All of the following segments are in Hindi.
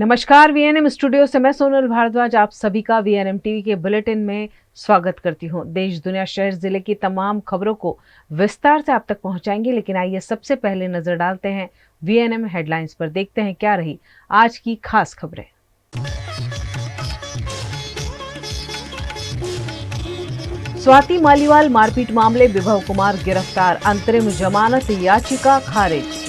नमस्कार, वीएनएम स्टूडियो से मैं सोनल भारद्वाज आप सभी का वीएनएम टीवी के बुलेटिन में स्वागत करती हूं। देश दुनिया शहर जिले की तमाम खबरों को विस्तार से आप तक पहुंचाएंगे, लेकिन आइए सबसे पहले नजर डालते हैं वीएनएम हेडलाइंस पर। देखते हैं क्या रही आज की खास खबरें। स्वाति मालीवाल मारपीट मामले विभव कुमार गिरफ्तार, अंतरिम जमानत याचिका खारिज।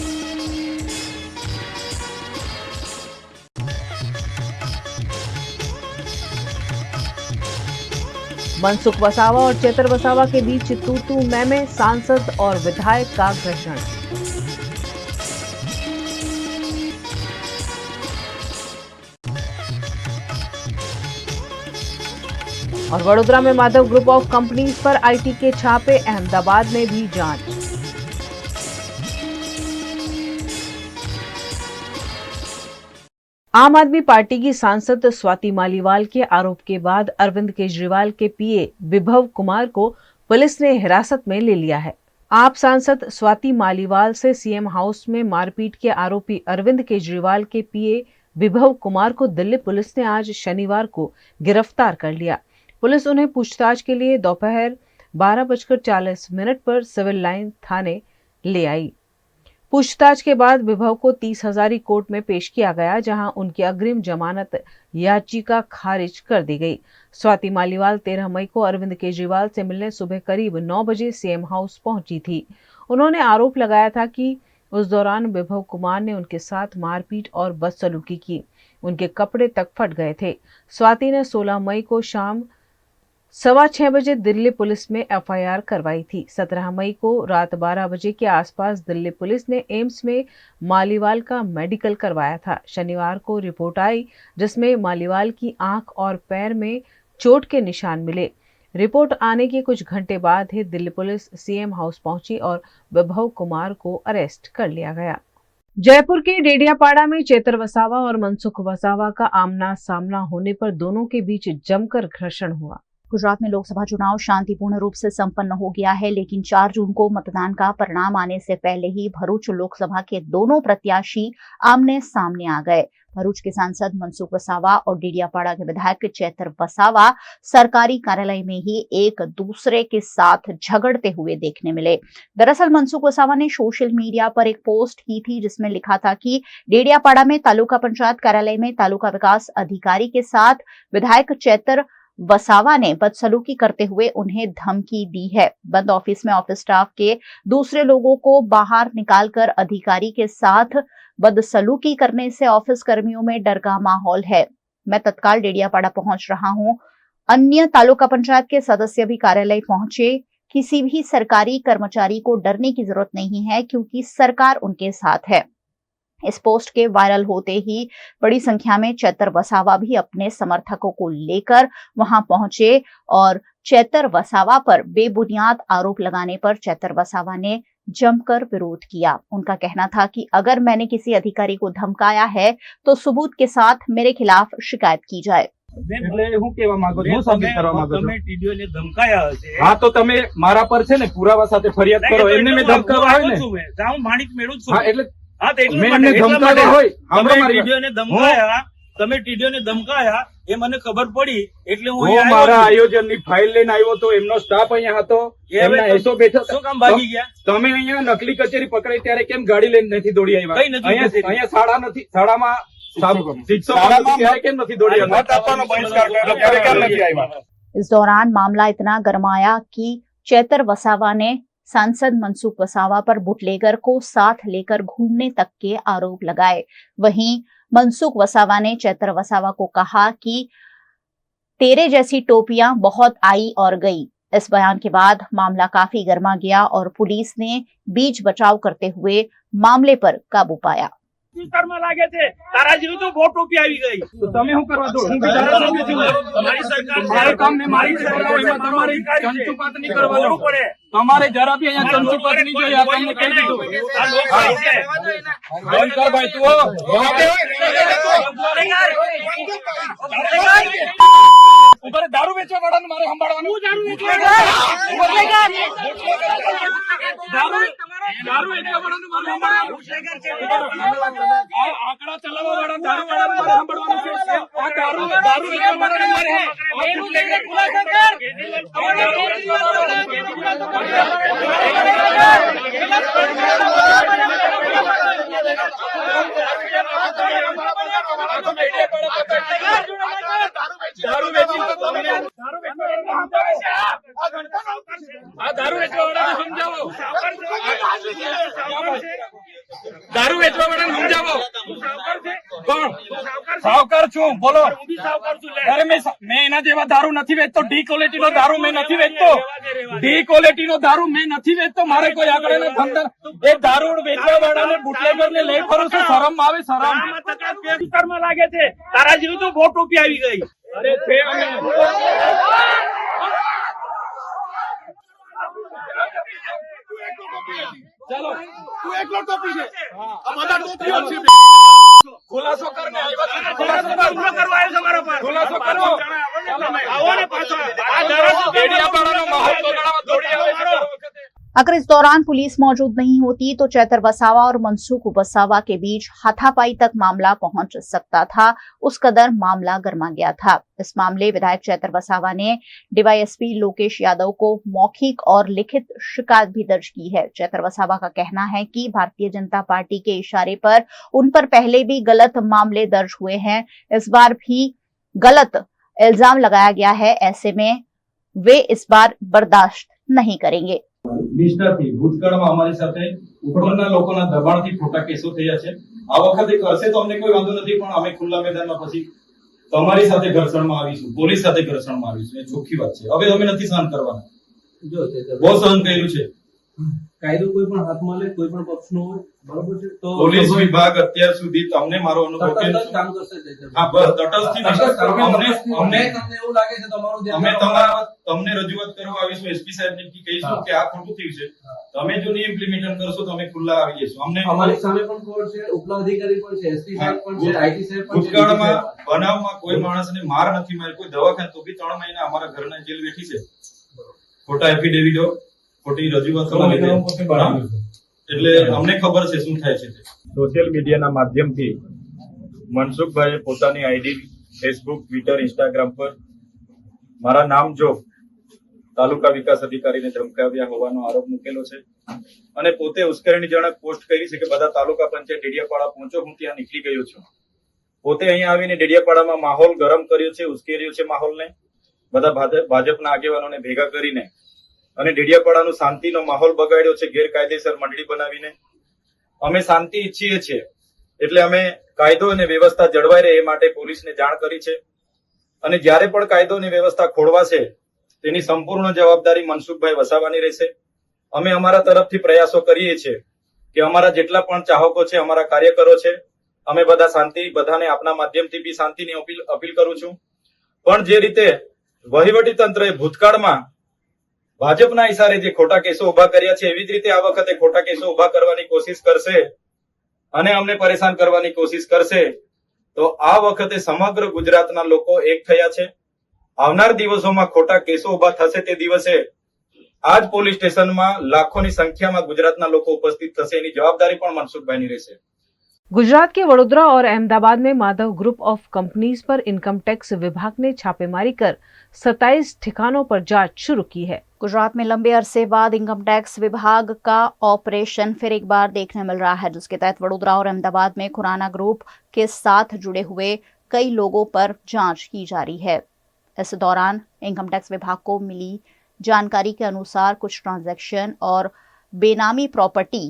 मनसुख वसावा और चेतर वसावा के बीच तू मैं सांसद और विधायक का घर्षण। और वडोदरा में माधव ग्रुप ऑफ कंपनीज पर आईटी के छापे, अहमदाबाद में भी जांच। आम आदमी पार्टी की सांसद स्वाति मालीवाल के आरोप के बाद अरविंद केजरीवाल के पीए विभव कुमार को पुलिस ने हिरासत में ले लिया है। आप सांसद स्वाति मालीवाल से सीएम हाउस में मारपीट के आरोपी अरविंद केजरीवाल के पीए विभव कुमार को दिल्ली पुलिस ने आज शनिवार को गिरफ्तार कर लिया। पुलिस उन्हें पूछताछ के लिए दोपहर 12:40 पर सिविल लाइन थाने ले आई। पूछताछ के बाद विभव को 30 हजारी कोर्ट में पेश किया गया, जहां उनकी अग्रिम जमानत याचिका खारिज कर दी गई। स्वाति मालीवाल 13 मई को अरविंद केजरीवाल से मिलने सुबह करीब 9 बजे सीएम हाउस पहुंची थी। उन्होंने आरोप लगाया था कि उस दौरान विभव कुमार ने उनके साथ मारपीट और बदसलूकी की। उनके कपड़े तक फट गए थे। स्वाति ने 16 मई को शाम 6:15 बजे दिल्ली पुलिस में एफआईआर करवाई थी। 17 मई को रात 12 बजे के आसपास दिल्ली पुलिस ने एम्स में मालीवाल का मेडिकल करवाया था। शनिवार को रिपोर्ट आई, जिसमें मालीवाल की आंख और पैर में चोट के निशान मिले। रिपोर्ट आने के कुछ घंटे बाद ही दिल्ली पुलिस सीएम हाउस पहुंची और विभव कुमार को अरेस्ट कर लिया गया। जयपुर के डेडियापाड़ा में चेतर वसावा और मनसुख वसावा का आमना सामना होने पर दोनों के बीच जमकर घर्षण हुआ। गुजरात में लोकसभा चुनाव शांतिपूर्ण रूप से संपन्न हो गया है, लेकिन 4 जून को मतदान का परिणाम आने से पहले ही भरूच लोकसभा के दोनों प्रत्याशी आमने सामने आ गए। भरूच के सांसद मनसुख वसावा और डेडियापाड़ा के विधायक चेतर वसावा सरकारी कार्यालय में ही एक दूसरे के साथ झगड़ते हुए देखने मिले। दरअसल मनसुख वसावा ने सोशल मीडिया पर एक पोस्ट की थी, जिसमें लिखा था कि डेडियापाड़ा में तालुका पंचायत कार्यालय में तालुका विकास अधिकारी के साथ विधायक चेतर वसावा ने बदसलूकी करते हुए उन्हें धमकी दी है। बंद ऑफिस में ऑफिस स्टाफ के दूसरे लोगों को बाहर निकालकर अधिकारी के साथ बदसलूकी करने से ऑफिस कर्मियों में डर का माहौल है। मैं तत्काल डेडियापाड़ा पहुंच रहा हूं। अन्य तालुका पंचायत के सदस्य भी कार्यालय पहुंचे। किसी भी सरकारी कर्मचारी को डरने की जरूरत नहीं है, क्योंकि सरकार उनके साथ है। इस पोस्ट के वायरल होते ही बड़ी संख्या में चेतर वसावा भी अपने समर्थकों को लेकर वहां पहुंचे और चेतर वसावा पर बेबुनियाद आरोप लगाने पर चेतर वसावा ने जमकर विरोध किया। उनका कहना था कि अगर मैंने किसी अधिकारी को धमकाया है तो सबूत के साथ मेरे खिलाफ शिकायत की जाए। हाँ, तो तमे मारा पर छे ने पुरावा साथे फरियाद करो। एमने में धमकावा होय ने जाऊं माणिक मेळું છું। हाँ, એટલે મેં એમને ધમકાવ્યા હોય, તમે ટીડીઓને ધમકાયા, તમે ટીડીઓને ધમકાયા એ મને ખબર પડી, એટલે હું હું મારા આયોજનની ફાઇલ લઈને આવ્યો તો એમનો સ્ટાફ અહીંયા હતો, એમના એસો બેઠા હતા। શું કામ ભાગી ગયા? તમે અહીંયા નકલી કચેરી પકડાઈ ત્યારે કેમ ગાડી લઈને નથી દોડી આવ્યા? અહીંયા શાળા નથી, શાળામાં શિક્ષકો નથી ત્યારે કેમ નથી દોડી આવ્યા? મત આપવાનો બહિષ્કાર કર્યો ત્યારે કેમ નથી આવ્યા? इस दौरान मामला इतना गरमाया कि चेतर वसावा ने सांसद मनसुख वसावा पर बुटलेगर को साथ लेकर घूमने तक के आरोप लगाए। वहीं मनसुख वसावा ने चेतर वसावा को कहा कि तेरे जैसी टोपियां बहुत आई और गई। इस बयान के बाद मामला काफी गर्मा गया और पुलिस ने बीच बचाव करते हुए मामले पर काबू पाया। लागे थे तारा जी तो बहुत टोपी આવી ગઈ, તો તમે શું કરવા દો? હું ધારાસભ્ય છું, તમારી સરકાર મારે કામ ને મારી સરકાર, એમાં તમારી ચંચુપાત નહીં કરવાનો। તમારે જરા બી અહીંયા ચંચુપાત નહીં જોઈએ, આ તમને કહી દીધું। આ લોકશાહી છે। બંધ કર ભાઈ, તું ઉપર દારૂ વેચવા વાળાને મારે સંભાળવાનું। દારૂ વેચવા દારૂ વેચવા વાળાનું આંકડા ચલાવવા વાળા દારૂ વાળાનું મારે સાંભળવાનું છે. આ દારૂ વેચવા વાળાનું મારે દારૂ વેચવા વાળાને સમજાવો. દારૂ વેચવા વાળાને સમજાવો. કોણ સાવકાર છું? બોલો. અરે મેં એના જેવા દારૂ નથી વેચતો. ડી ક્વોલિટી નો દારૂ મેં નથી વેચતો. ડી ક્વોલિટી નો દારૂ મેં નથી વેચતો. મારે કોઈ આગળ ધંધા એ દારૂ વેચવા વાળાને બુટલેગર ને લઈ ફરું છું. શરમ આવે? શરમ લાગે છે. તારા જેવું તો બહુ ટોપી આવી ગઈ. અરે છે અમે ચાલો તું એકલો ટોપી છે. બધા ટોપીઓ છે. ખુલાસો કરને આવ્યા. ખુલાસો કરવા આવ્યો તમારા પર. ખુલાસો કરો. આવો ને પાછો. આ દરસ બેડિયાપાડાનો માહોલ બગાડવા દોડી આવે છે. अगर इस दौरान पुलिस मौजूद नहीं होती तो चैतर वसावा और मनसुख वसावा के बीच हाथापाई तक मामला पहुंच सकता था। उस कदर मामला गर्मा गया था। इस मामले विधायक चैतर वसावा ने डीवाईएसपी लोकेश यादव को मौखिक और लिखित शिकायत भी दर्ज की है। चैतर वसावा का कहना है कि भारतीय जनता पार्टी के इशारे पर उन पर पहले भी गलत मामले दर्ज हुए हैं। इस बार भी गलत इल्जाम लगाया गया है। ऐसे में वे इस बार बर्दाश्त नहीं करेंगे। નિષ્ઠાથી ભૂતકાળમાં અમારી સાથે ઉપરના લોકોના દબાણથી ખોટા કેસો થયા છે. આ વખતે કરશે તો અમને કોઈ વાંધો નથી, પણ અમે ખુલ્લા મેદાનમાં પછી તમારી સાથે ઘર્ષણમાં આવીશું, પોલીસ સાથે ઘર્ષણમાં આવીશું. એ ચોખ્ખી વાત છે. હવે અમે નથી સહન કરવાના. બહુ સહન કર્યું છે. કાયદો કોઈ પણ હાથમાં લે, કોઈ પણ પક્ષનો હોય, બરોબર છે, તો પોલીસ વિભાગ અત્યાર સુધી તમને મારો અનુભવ કેમ છે? કામ કરશે. હા, બસ તટસ્થથી તમને એવું લાગે છે તમારું અમે તમને રજૂઆત કરવા આવીશું. એસપી સાહેબ ને કહીશું કે આ ખોટું થયું છે. તમે જો નહીં ઇમ્પ્લિમેન્ટ કરશો તો અમે ખુલ્લા આવી જઈશું. અમને અમારી સામે પણ કોર્ટ છે, ઉપલા અધિકારી પણ છે, એસપી સાહેબ પણ છે, આઈટી સાહેબ પણ છે. ભૂતકાળમાં બનાવમાં કોઈ માણસને માર નથી મારી, કોઈ દવાખાને તો બી 3 મહિના અમારા ઘરના જેલ બેઠી છે. ખોટા એફિડેવિટો, ખોટી રજૂઆતો એટલે અમને ખબર છે શું થાય છે. સોશિયલ મીડિયાના માધ્યમથી મનસુખભાઈએ પોતાની આઈડી ફેસબુક, ટ્વિટર, ઇન્સ્ટાગ્રામ પર મારા નામ જો તાલુકા વિકાસ અધિકારીને ધમકાવ્યા હોવાનો આરોપ મૂકેલો છે અને પોતે ઉશ્કેરણીજનક પોસ્ટ કરી છે કે બધા તાલુકા પંચાયત ડેડિયાપાડા પહોંચો, હું ત્યાં નીકળી ગયો છું. પોતે અહીંયા આવીને ડેડિયાપાડામાં માહોલ ગરમ કર્યો છે, ઉશ્કેર્યો છે માહોલને. બધા ભાજપના આગેવાનોને ભેગા કરીને અને ડેડિયાપાડાનો શાંતિનો માહોલ બગાડ્યો છે ગેરકાયદેસર મંડળી બનાવીને. અમે શાંતિ ઈચ્છીએ છીએ એટલે અમે કાયદો અને વ્યવસ્થા જળવાઈ રહે એ માટે પોલીસને જાણ કરી છે અને જ્યારે પણ કાયદો અને વ્યવસ્થા ખોળવાશે તેની સંપૂર્ણ જવાબદારી મનસુખભાઈ વસાવાની રહેશે. અમે અમારા તરફથી પ્રયાસો કરીએ છીએ કે અમારા જેટલા પણ ચાહકો છે, અમારા કાર્યકરો છે, અમે બધા શાંતિ, બધાને આપના માધ્યમથી બી શાંતિની અપીલ કરું છું. પણ જે રીતે વહીવટી તંત્રએ ભૂતકાળમાં ભાજપના ઇશારે જે ખોટા કેસો ઉભા કર્યા છે એવી જ રીતે આ વખતે ખોટા કેસો ઉભા કરવાની કોશિશ કરશે અને અમને પરેશાન કરવાની કોશિશ કરશે તો આ વખતે સમગ્ર ગુજરાતના લોકો એક થયા છે. આવનાર દિવસોમાં ખોટા કેસો ઉભા થશે તે દિવસે આજ પોલીસ સ્ટેશનમાં લાખોની સંખ્યામાં ગુજરાતના લોકો ઉપસ્થિત થશે. એની જવાબદારી પણ મનસુખભાઈની રહેશે. गुजरात के वडोदरा और अहमदाबाद में माधव ग्रुप ऑफ कंपनीज पर इनकम टैक्स विभाग ने छापेमारी कर 27 ठिकानों पर जांच शुरू की है। गुजरात में लंबे अरसे बाद इनकम टैक्स विभाग का ऑपरेशन फिर एक बार देखने मिल रहा है, जिसके तहत वडोदरा और अहमदाबाद में खुराना ग्रुप के साथ जुड़े हुए कई लोगों पर जांच की जा रही है। इस दौरान इनकम टैक्स विभाग को मिली जानकारी के अनुसार कुछ ट्रांजैक्शन और बेनामी प्रॉपर्टी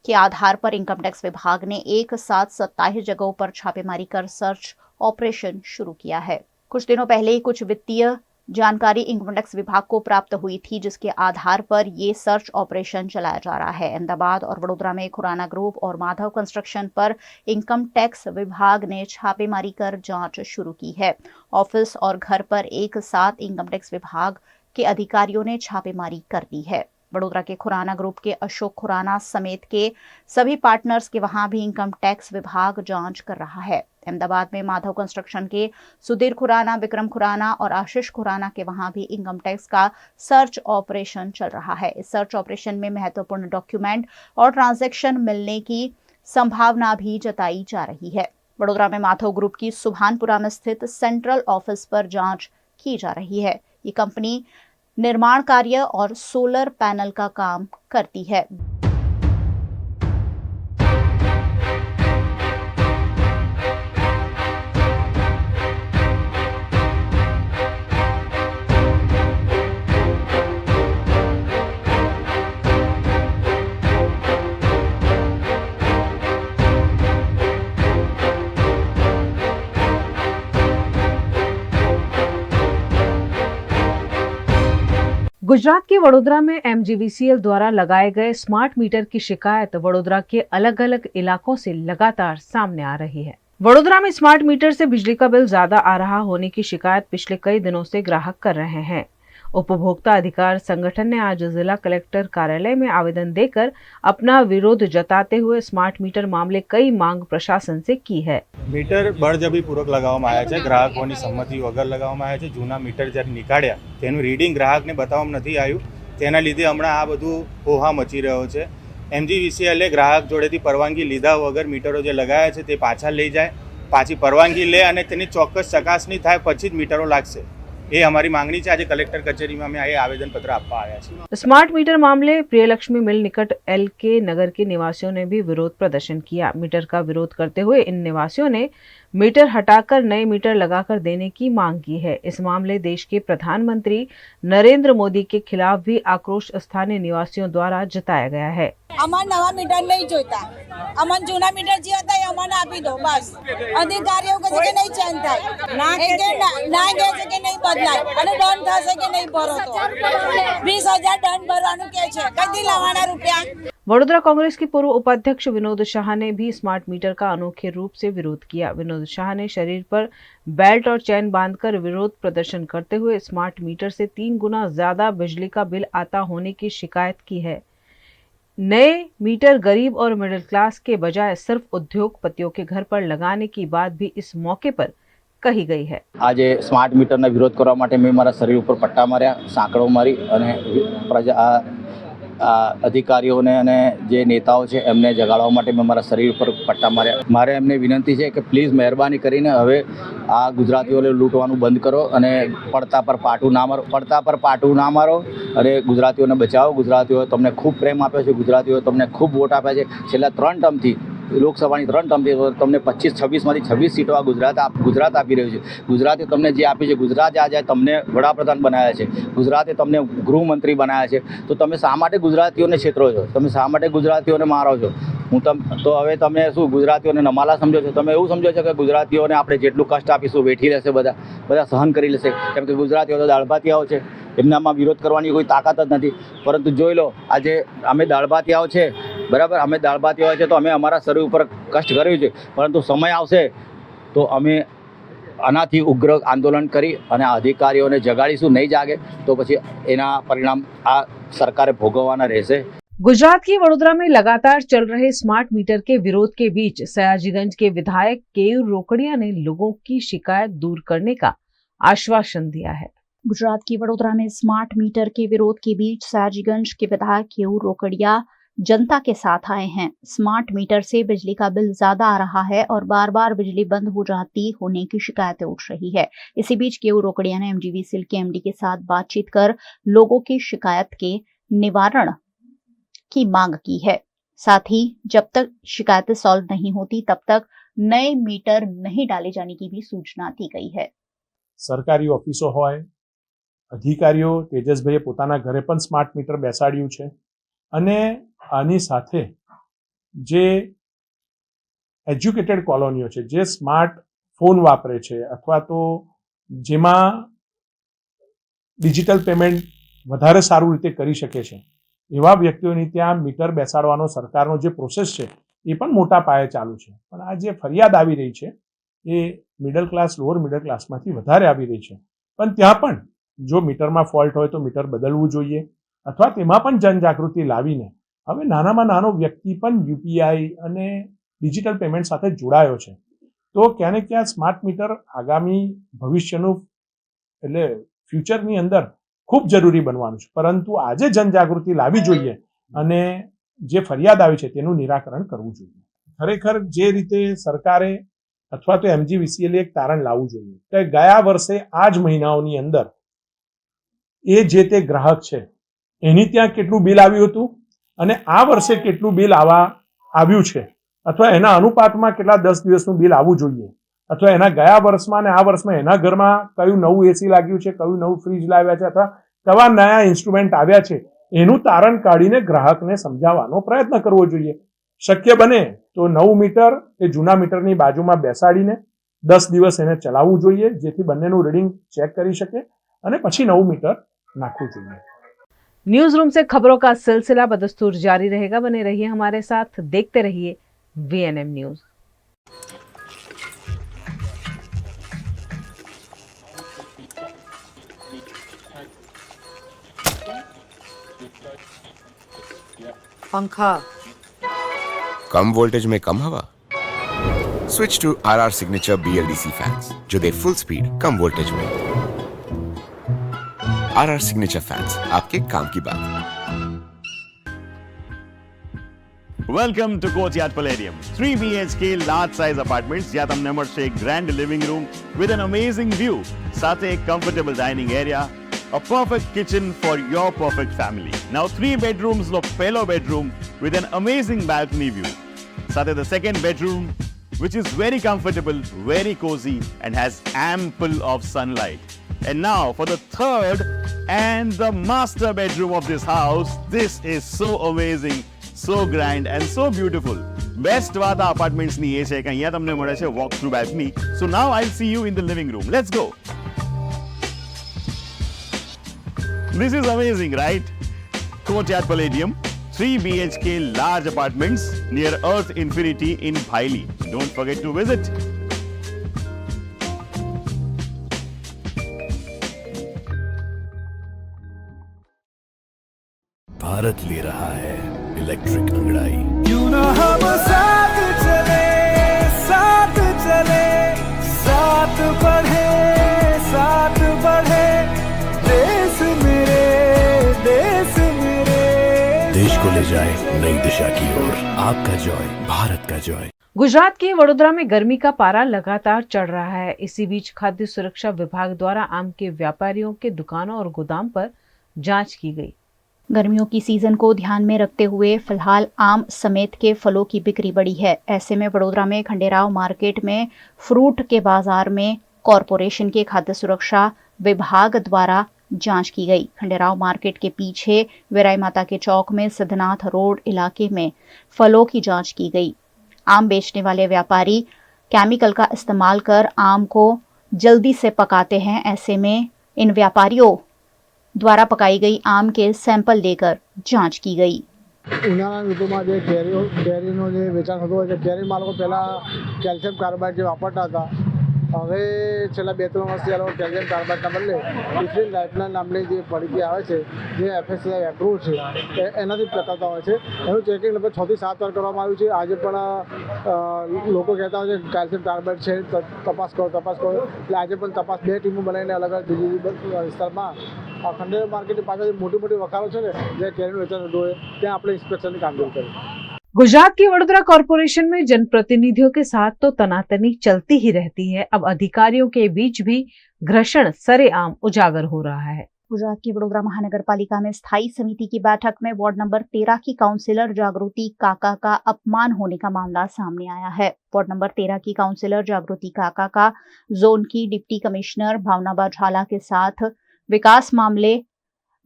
के आधार पर इनकम टैक्स विभाग ने एक साथ 27 जगहों पर छापेमारी कर सर्च ऑपरेशन शुरू किया है। कुछ दिनों पहले ही कुछ वित्तीय जानकारी इनकम टैक्स विभाग को प्राप्त हुई थी, जिसके आधार पर ये सर्च ऑपरेशन चलाया जा रहा है। अहमदाबाद और वडोदरा में खुराना ग्रुप और माधव कंस्ट्रक्शन पर इनकम टैक्स विभाग ने छापेमारी कर जांच शुरू की है। ऑफिस और घर पर एक साथ इनकम टैक्स विभाग के अधिकारियों ने छापेमारी कर दी है। वडोदरा के खुराना ग्रुप के अशोक खुराना समेत के सभी पार्टनर्स के वहां भी इनकम टैक्स विभाग जांच कर रहा है। अहमदाबाद में माधव कंस्ट्रक्शन के सुधीर खुराना, विक्रम खुराना और आशीष खुराना के वहां भी इनकम टैक्स का सर्च ऑपरेशन चल रहा है। इस सर्च ऑपरेशन में महत्वपूर्ण डॉक्यूमेंट और ट्रांजैक्शन मिलने की संभावना भी जताई जा रही है। वडोदरा में माधव ग्रुप की सुभानपुरा में स्थित सेंट्रल ऑफिस पर जांच की जा रही है। ये कंपनी निर्माण कार्य और सोलर पैनल का काम करती है। गुजरात के वडोदरा में MGVCL द्वारा लगाए गए स्मार्ट मीटर की शिकायत वडोदरा के अलग अलग इलाकों से लगातार सामने आ रही है। वडोदरा में स्मार्ट मीटर से बिजली का बिल ज्यादा आ रहा होने की शिकायत पिछले कई दिनों से ग्राहक कर रहे हैं। उपभोक्ता अधिकार संगठन ने आज जिला कलेक्टर कार्यालय में आवेदन देकर अपना विरोध जताते हुए स्मार्ट मीटर मामले कई मांग प्रशासन से की है। મીટર બળજબરીપૂર્વક લગાવવામાં આવ્યા છે, ગ્રાહકોની સંમતિ વગર લગાવવામાં આવ્યા છે। જૂના મીટર જ્યારે નીકાળ્યા તેનું રીડિંગ ગ્રાહકને બતાવવામાં નથી આવ્યું, તેના લીધે હમણાં આ બધું હોહા મચી રહ્યો છે। MGVCL ગ્રાહક જોડેથી પરવાનગી લીધા વગર મીટરો જે લગાવ્યા છે તે પાછા લઈ જાય, પાછી પરવાનગી લે અને તેની ચોક્કસ ચકાસણી થાય પછી જ મીટરો લાગશે। ये हमारी मांगनी है। आज कलेक्टर कचेरी में हमें आवेदन पत्र आपका आया है। स्मार्ट मीटर मामले प्रियलक्ष्मी मिल निकट LK नगर के निवासियों ने भी विरोध प्रदर्शन किया। मीटर का विरोध करते हुए इन निवासियों ने मीटर हटाकर नए मीटर लगाकर देने की मांग की है। इस मामले देश के प्रधानमंत्री नरेंद्र मोदी के खिलाफ भी आक्रोश स्थानीय निवासियों द्वारा जताया गया है। अमन नवा मीटर नहीं जोता, अमन जूना मीटर जो होता है अमन आपी दो बस। अधिकारियों को जगह नहीं चैन था ना के के नहीं बदलाय અને દંડ થશે કે નહીં ભરો તો 20,000 દંડ ભરવાનું કે છે, કદી લાવવાના રૂપિયા। वडोदरा कांग्रेस के पूर्व उपाध्यक्ष विनोद शाह ने भी स्मार्ट मीटर का अनोखे रूप से विरोध किया। विनोद शाह ने शरीर पर बेल्ट और चैन बांधकर विरोध प्रदर्शन करते हुए स्मार्ट मीटर से 3 गुना ज्यादा बिजली का बिल आता होने की शिकायत की है। नए मीटर गरीब और मिडिल क्लास के बजाय सिर्फ उद्योगपतियों के घर पर लगाने की बात भी इस मौके पर कही गई है। आज स्मार्ट मीटर ने विरोध करवा माटे मैं मारा शरीर पर पट्टा मार्या, साંકળો मारी અને પ્રજા अधिकारीओने अने जे नेताओं छे एमने जगाड़वा माटे मैं मारा शरीर पर पट्टा मार्या। मारे एमने विनंती है कि प्लीज मेहरबानी करीने हवे आ गुजरातीओने लूंटवानुं बंद करो अने पड़ता पर पाटू ना मारो अरे गुजरातीओने बचाओ। गुजरातीओए तमने खूब प्रेम आप्यो छे, गुजरातीओए तमने खूब वोट आप्या छे। छेल्ला 3 टर्मथी લોકસભાની 3 ટર્મથી તમને 25-26 માંથી 26 સીટો આ ગુજરાત આપી રહ્યું છે। ગુજરાતે તમને જે આપી છે, ગુજરાતે આજે તમને વડાપ્રધાન બનાવ્યા છે, ગુજરાતે તમને ગૃહમંત્રી બનાવ્યા છે, તો તમે શા માટે ગુજરાતીઓને છેતરો છો? તમે શા માટે ગુજરાતીઓને મારો છો? તો હવે તમે શું ગુજરાતીઓને નમાલા સમજો છો? તમે એવું સમજો છો કે ગુજરાતીઓને આપણે જેટલું કષ્ટ આપીશું વેઠી લેશે, બધા સહન કરી લેશે? કેમ કે ગુજરાતીઓ તો દાળભાતિયાઓ છે, એમનામાં વિરોધ કરવાની કોઈ તાકાત જ નથી। પરંતુ જોઈ લો, આજે અમે દાળભાતિયાઓ છે, બરાબર, અમે દાળભાતિયાઓ છે તો અમે અમારા શરીર ઉપર કષ્ટ કર્યું છે, પરંતુ સમય આવશે તો અમે આનાથી ઉગ્ર આંદોલન કરી અને અધિકારીઓને જગાડીશું। નહીં જાગે તો પછી એના પરિણામ આ સરકારે ભોગવવાના રહેશે। गुजरात की वडोदरा में लगातार चल रहे स्मार्ट मीटर के विरोध के बीच सयाजीगंज के विधायक केयूर रोकड़िया ने लोगों की शिकायत दूर करने का आश्वासन दिया है। गुजरात की वडोदरा में स्मार्ट मीटर के विरोध के बीच सयाजीगंज के विधायक केयूर रोकड़िया जनता के साथ आए हैं। स्मार्ट मीटर से बिजली का बिल ज्यादा आ रहा है और बार बार बिजली बंद हो जाती होने की शिकायतें उठ रही है। इसी बीच केयूर रोकड़िया ने MGVCL के MD के साथ बातचीत कर लोगों की शिकायत के निवारण की मांग की है। साथ ही जब तक शिकायतें सॉल्व नहीं होती तब तक नए मीटर नहीं डाले जाने की भी सूचना दी गई है। सरकारी ऑफिसो होय, अधिकारीओ तेजसभाઈએ પોતાના ઘરે પણ સ્માર્ટ મીટર બેસાડ્યું છે અને આની સાથે જે એજ્યુકેટેડ કોલોનીઓ છે, જે સ્માર્ટ ફોન વાપરે છે અથવા તો જેમાં ડિજિટલ પેમેન્ટ વધારે સારું રીતે કરી શકે છે, એવા વ્યક્તિઓની ત્યાં મીટર બેસાડવાનો સરકારનો જે પ્રોસેસ છે એ પણ મોટા પાયે ચાલુ છે। પણ આ જે ફરિયાદ આવી રહી છે એ મિડલ ક્લાસ, લોઅર મિડલ ક્લાસમાંથી વધારે આવી રહી છે। પણ ત્યાં પણ જો મીટરમાં ફોલ્ટ હોય તો મીટર બદલવું જોઈએ અથવા તેમાં પણ જનજાગૃતિ લાવીને હવે નાનામાં નાનો વ્યક્તિ પણ UPI અને ડિજિટલ પેમેન્ટ સાથે જોડાયો છે તો ક્યાં ને ક્યાં સ્માર્ટ મીટર આગામી ભવિષ્યનું એટલે ફ્યુચરની અંદર ખૂબ જરૂરી બનવાનું છે, પરંતુ આજે જનજાગૃતિ લાવવી જોઈએ અને જે ફરિયાદ આવી છે તેનું નિરાકરણ કરવું જોઈએ. ખરેખર જે રીતે સરકારે અથવા તો MGVCL એક તારણ લાવવું જોઈએ કે ગયા વર્ષે આ જ મહિનાઓની અંદર એ જે તે ગ્રાહક છે એની ત્યાં કેટલું બિલ આવ્યું હતું અને આ વર્ષે કેટલું બિલ આવ્યું છે, અથવા એના અનુપાતમાં કેટલા 10 દિવસનું બિલ આવવું જોઈએ, અથવા એના ગયા વર્ષમાં અને આ વર્ષમાં એના ઘરમાં કયું નવું એસી લાગ્યું છે, કયું નવું ફ્રીજ લાવ્યા છે, અથવા કયા નયા ઇન્સ્ટ્રુમેન્ટ આવ્યા છે, એનું તારણ કાઢીને ગ્રાહકને સમજાવવાનો પ્રયત્ન કરવો જોઈએ. શક્ય બને તો નવું મીટર એ જૂના મીટરની બાજુમાં બેસાડીને 10 દિવસ એને ચલાવવું જોઈએ, જેથી બંનેનું રીડિંગ ચેક કરી શકે અને પછી નવું મીટર नाखू चाहिए. न्यूज रूम से खबरों का सिलसिला बदस्तूर जारी रहेगा. बने रहिए हमारे साथ, देखते रहिए VNM न्यूज. पंखा कम वोल्टेज में कम हवा, switch to RR signature BLDC fans जो दे फुल स्पीड कम वोल्टेज में. RR सिग्नेचर फैंस, आपके काम की बात. Welcome to Courtyard Palladium. 3 BHK large size apartments જ્યાં તમને મળશે એક grand living room with an amazing view, સાથે એક comfortable dining area, a perfect kitchen for your perfect family. Now 3 bedrooms નો પહેલો bedroom with an amazing balcony view. સાથે the second bedroom which is very comfortable, very cozy and has ample of sunlight. And now for the third and the master bedroom of this house. This is so amazing, so grand and so beautiful. Best વાત આ apartments ની એ છે કે અહીંયા તમને મળે છે walk through balcony. So now I'll see you in the living room. Let's go. This is amazing, right? Courtyard Palladium, 3 BHK large apartments near Earth Infinity in Bhaili. Don't forget to visit. Bharat ले रहा है इलेक्ट्रिक अंगड़ाई. क्यों ना हम साथ चले, साथ चले, साथ बढ़े, साथ बढ़े. देश मेरे, देश मेरे. देश को ले जाए नई दिशा की ओर. आपका जॉय, भारत का जॉय. गुजरात के वडोदरा में गर्मी का पारा लगातार चढ़ रहा है. इसी बीच खाद्य सुरक्षा विभाग द्वारा आम के व्यापारियों के दुकानों और गोदाम पर जांच की गई. गर्मियों की सीजन को ध्यान में रखते हुए फिलहाल आम समेत के फलों की बिक्री बढ़ी है. ऐसे में वडोदरा में खंडेराव मार्केट में फ्रूट के बाजार में कॉरपोरेशन के खाद्य सुरक्षा विभाग द्वारा जांच की गई. खंडेराव मार्केट के पीछे वीराई माता के चौक में सिद्धनाथ रोड इलाके में फलों की जांच की गई. आम बेचने वाले व्यापारी केमिकल का इस्तेमाल कर आम को जल्दी से पकाते हैं. ऐसे में इन व्यापारियों द्वारा पकाई गई आम के सैंपल लेकर जांच की गई. ઉનાળાની ઋતુમાં જે કેરીનો જે વેચાણ થતું હોય છે, કેરીમાં લોકો પહેલાં કેલ્શિયમ કાર્બાઇડ જે વાપરતા હતા, હવે છેલ્લા 2-3 વર્ષથી આ લોકો કેલ્શિયમ કાર્બાઇડના બદલે ઇથિલિન લાઇફલાઇન નામની જે પડીકી આવે છે, જે FSSAI એપ્રુવ છે, એનાથી પકાવતા હોય છે. એનું ચેકિંગ લગભગ 6 થી 7 વાર કરવામાં આવ્યું છે. આજે પણ લોકો કહેતા હોય છે કેલ્શિયમ કાર્બાઇડ છે, તપાસ કરો, તપાસ કરો. એટલે આજે પણ તપાસ 2 ટીમો બનાવીને અલગ અલગ જુદી જુદી વિસ્તારમાં ખંડેરાવ માર્કેટની પાછળ મોટી મોટી વખારો છે ને, જે કેરીનું વેચાણ થતું હોય, ત્યાં આપણે ઇન્સ્પેક્શનની કામગીરી કરી. गुजरात की वडोदरा कॉरपोरेशन में जनप्रतिनिधियों के साथ तो तनातनी चलती ही रहती है. अब अधिकारियों के बीच भी घर्षण सरेआम उजागर हो रहा है. गुजरात की वडोदरा महानगर पालिका में स्थायी समिति की बैठक में वार्ड नंबर 13 की काउंसिलर जागृति काका का अपमान होने का मामला सामने आया है. वार्ड नंबर 13 की काउंसिलर जागृति काका का जोन की डिप्टी कमिश्नर भावनाबा झाला के साथ विकास मामले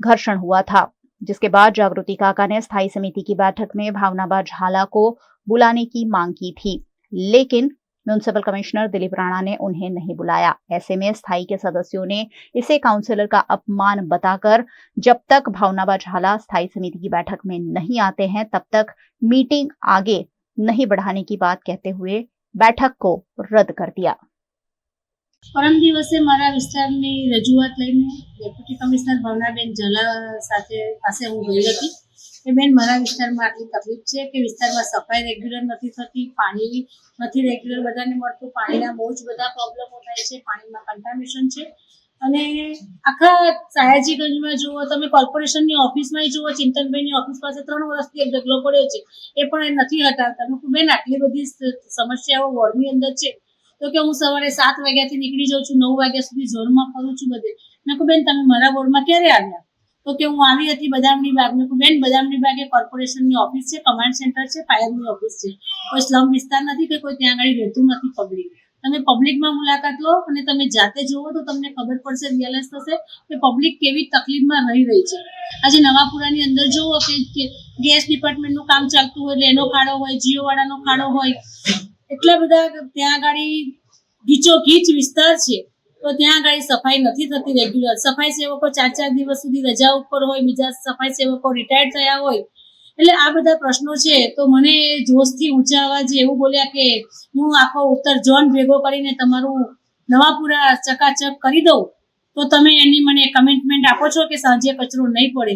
घर्षण हुआ था, जिसके बाद जागृति काका ने स्थायी समिति की बैठक में भावनाबा झाला को बुलाने की मांग की थी, लेकिन म्युनिसिपल कमिश्नर दिलीप राणा ने उन्हें नहीं बुलाया. ऐसे में स्थायी के सदस्यों ने इसे काउंसिलर का अपमान बताकर जब तक भावनाबा झाला स्थायी समिति की बैठक में नहीं आते हैं तब तक मीटिंग आगे नहीं बढ़ाने की बात कहते हुए बैठक को रद्द कर दिया. પરમ દિવસે મારા વિસ્તારની રજૂઆત લઈને ડેપ્યુટી કમિશનર ભાવનાબેન ઝાલા પાસે હું ગઈ હતી. કે બેન મારા વિસ્તારમાં આટલી તકલીફ છે કે વિસ્તારમાં સફાઈ રેગ્યુલર નથી થતી, પાણી નથી રેગ્યુલર બધાને મળતું, પાણીના બહુ જ બધા પ્રોબ્લેમો થાય છે, પાણીમાં કન્ટામિનેશન છે. અને આખા સયાજીગંજમાં જુઓ તમે, કોર્પોરેશનની ઓફિસમાં જુઓ, ચિંતનભાઈની ઓફિસ પાસે 3 વર્ષથી એક ઢગલો પડ્યો છે, એ પણ નથી હટાવતા. બેન આટલી બધી સમસ્યાઓ વોર્ડની અંદર છે તો કે હું સવારે 7 વાગ્યાથી નીકળી જાઉં છું, 9 વાગ્યા સુધી ઝોનમાં ફરું છું બધે. મેં કહું બેન તમે મારા વોર્ડમાં ક્યારે આવ્યા? તો કે હું આવી હતી બદામની બાગ. મેં કહું બેન બદામની બાગ એ કોર્પોરેશનની ઓફિસ છે, કમાન્ડ સેન્ટર છે, ફાયરની ઓફિસ છે, કોઈ સ્લમ વિસ્તાર નથી કે કોઈ ત્યાં આગળ રહેતું નથી પબ્લિક. તમે પબ્લિકમાં મુલાકાત લો અને તમે જાતે જુઓ તો તમને ખબર પડશે, રિયલાઇઝ થશે કે પબ્લિક કેવી તકલીફમાં રહી છે. આજે નવાપુરાની અંદર જુઓ કે ગેસ ડિપાર્ટમેન્ટનું કામ ચાલતું હોય એટલે એનો ખાડો હોય, જીઓ વાળાનો ખાડો હોય, એટલા બધા ત્યાં આગળ ગીચો ગીચ વિસ્તાર છે તો ત્યાં આગળ સફાઈ નથી થતી રેગ્યુલર. સફાઈ સેવકો 4-4 દિવસ સુધી રજા ઉપર હોય, બીજા સફાઈ સેવકો રિટાયર્ડ થયા હોય. એટલે આ બધા પ્રશ્નો છે. તો મને જોશથી ઊંચા અવાજે એવું બોલ્યા કે હું આખો ઉત્તર ઝોન ભેગો કરીને તમારું નવાપુરા ચકાચક કરી દઉં તો તમે એની મને કમિટમેન્ટ આપો છો કે સાંજે કચરો નહીં પડે.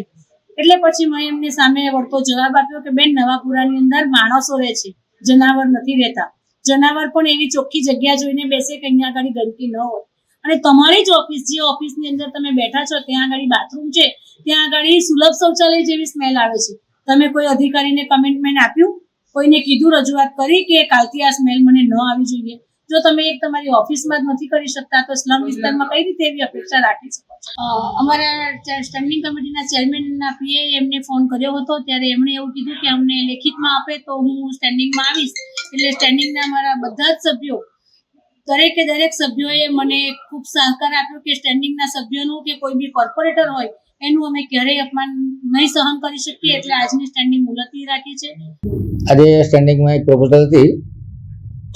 એટલે પછી મેં એમને સામે વળતો જવાબ આપ્યો કે બેન નવાપુરાની અંદર માણસો રહે છે, જનાવર નથી રહેતા. જનાવર પણ એવી ચોખ્ખી જગ્યા જોઈને બેસે કે અહીંયા આગળ ગંદકી ન હોય. અને તમારી જ ઓફિસ, જે ઓફિસની અંદર તમે બેઠા છો ત્યાં આગળ બાથરૂમ છે, ત્યાં આગળ સુલભ શૌચાલય જેવી સ્મેલ આવે છે. તમે કોઈ અધિકારીને કમિટમેન્ટ આપ્યું, કોઈને કીધું, રજૂઆત કરી કે કાલથી આ સ્મેલ મને ન આવી જોઈએ? જો તમે એક તમારી ઓફિસમાં જ નથી કરી શકતા તો સ્લમ વિસ્તારમાં કઈ રીતે એવી અપેક્ષા રાખી શકો છો? અમારા સ્ટેન્ડિંગ કમિટીના ચેરમેનના પીએ એમને ફોન કર્યો હતો, ત્યારે એમણે એવું કીધું કે અમને લેખિતમાં આપે તો હું સ્ટેન્ડિંગમાં આવીશ. એટલે સ્ટેન્ડિંગના અમારા બધા જ સભ્યો, દરેકે દરેક સભ્યોએ મને ખૂબ સહકાર આપ્યો કે સ્ટેન્ડિંગના સભ્યોનું કે કોઈ બી કોર્પોરેટર હોય એનું અમે ક્યારેય અપમાન નહીં સહન કરી શકીએ. એટલે આજની સ્ટેન્ડિંગ મુલતવી રાખી છે. આજે સ્ટેન્ડિંગમાં એક પ્રપોઝલ હતી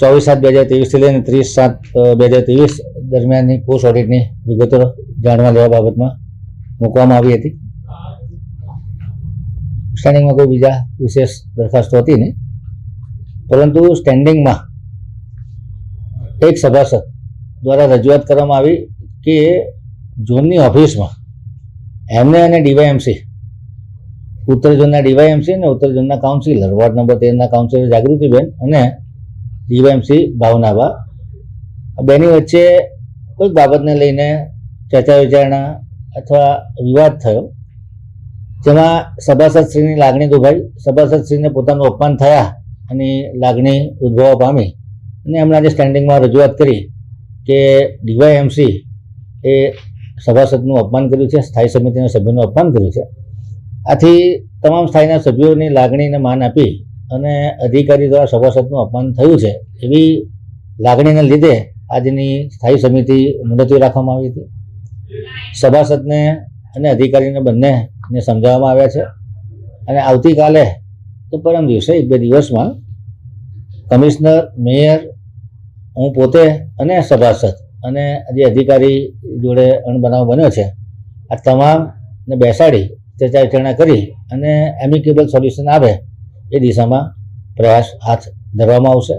24/7/2023 થી લઈને 30/7/2023 દરમિયાનની પોસ્ટ ઓડિટની વિગતો જાણવા લેવા બાબતમાં મૂકવામાં આવી હતી. સ્ટેન્ડિંગમાં કોઈ બીજા વિશેષ દરખાસ્તો હતી નહીં, પરંતુ સ્ટેન્ડિંગમાં એક સભાસદ દ્વારા રજૂઆત કરવામાં આવી કે ઝોનની ઓફિસમાં એમને અને ડીવાયએમસી, ઉત્તર ઝોનના ડીવાયએમસી અને ઉત્તર ઝોનના કાઉન્સિલર, વોર્ડ નંબર 13ના કાઉન્સિલર જાગૃતિબેન અને ડીવાયએમસી ભાવનાબા, બેની વચ્ચે કોઈક બાબતને લઈને ચર્ચા વિચારણા અથવા વિવાદ થયો, જેમાં સભાસદશ્રીની લાગણી દુભાઈ, સભાસદશ્રીને પોતાનું અપમાન થયા અને લાગણી ઉદ્ભવવા પામી અને એમણે આજે સ્ટેન્ડિંગમાં રજૂઆત કરી કે ડીવાયએમસી એ સભાસદનું અપમાન કર્યું છે, સ્થાયી સમિતિના સભ્યોનું અપમાન કર્યું છે. આથી તમામ સ્થાયીના સભ્યોની લાગણીને માન આપી અને અધિકારી દ્વારા સભાસદનું અપમાન થયું છે એવી લાગણીને લીધે આજની સ્થાયી સમિતિ મુલતવી રાખવામાં આવી હતી. સભાસદને અને અધિકારીને બંનેને સમજાવવામાં આવ્યા છે અને આવતીકાલે કે પરમ દિવસે 1-2 દિવસમાં કમિશનર, મેયર, હું પોતે અને સભાસદ અને જે અધિકારી જોડે અણબનાવ બન્યો છે આ તમામને બેસાડી ચર્ચા વિચારણા કરી અને એમિકેબલ સોલ્યુશન આવે એ દિશામાં प्रयास हाथ धरवामां आवशे।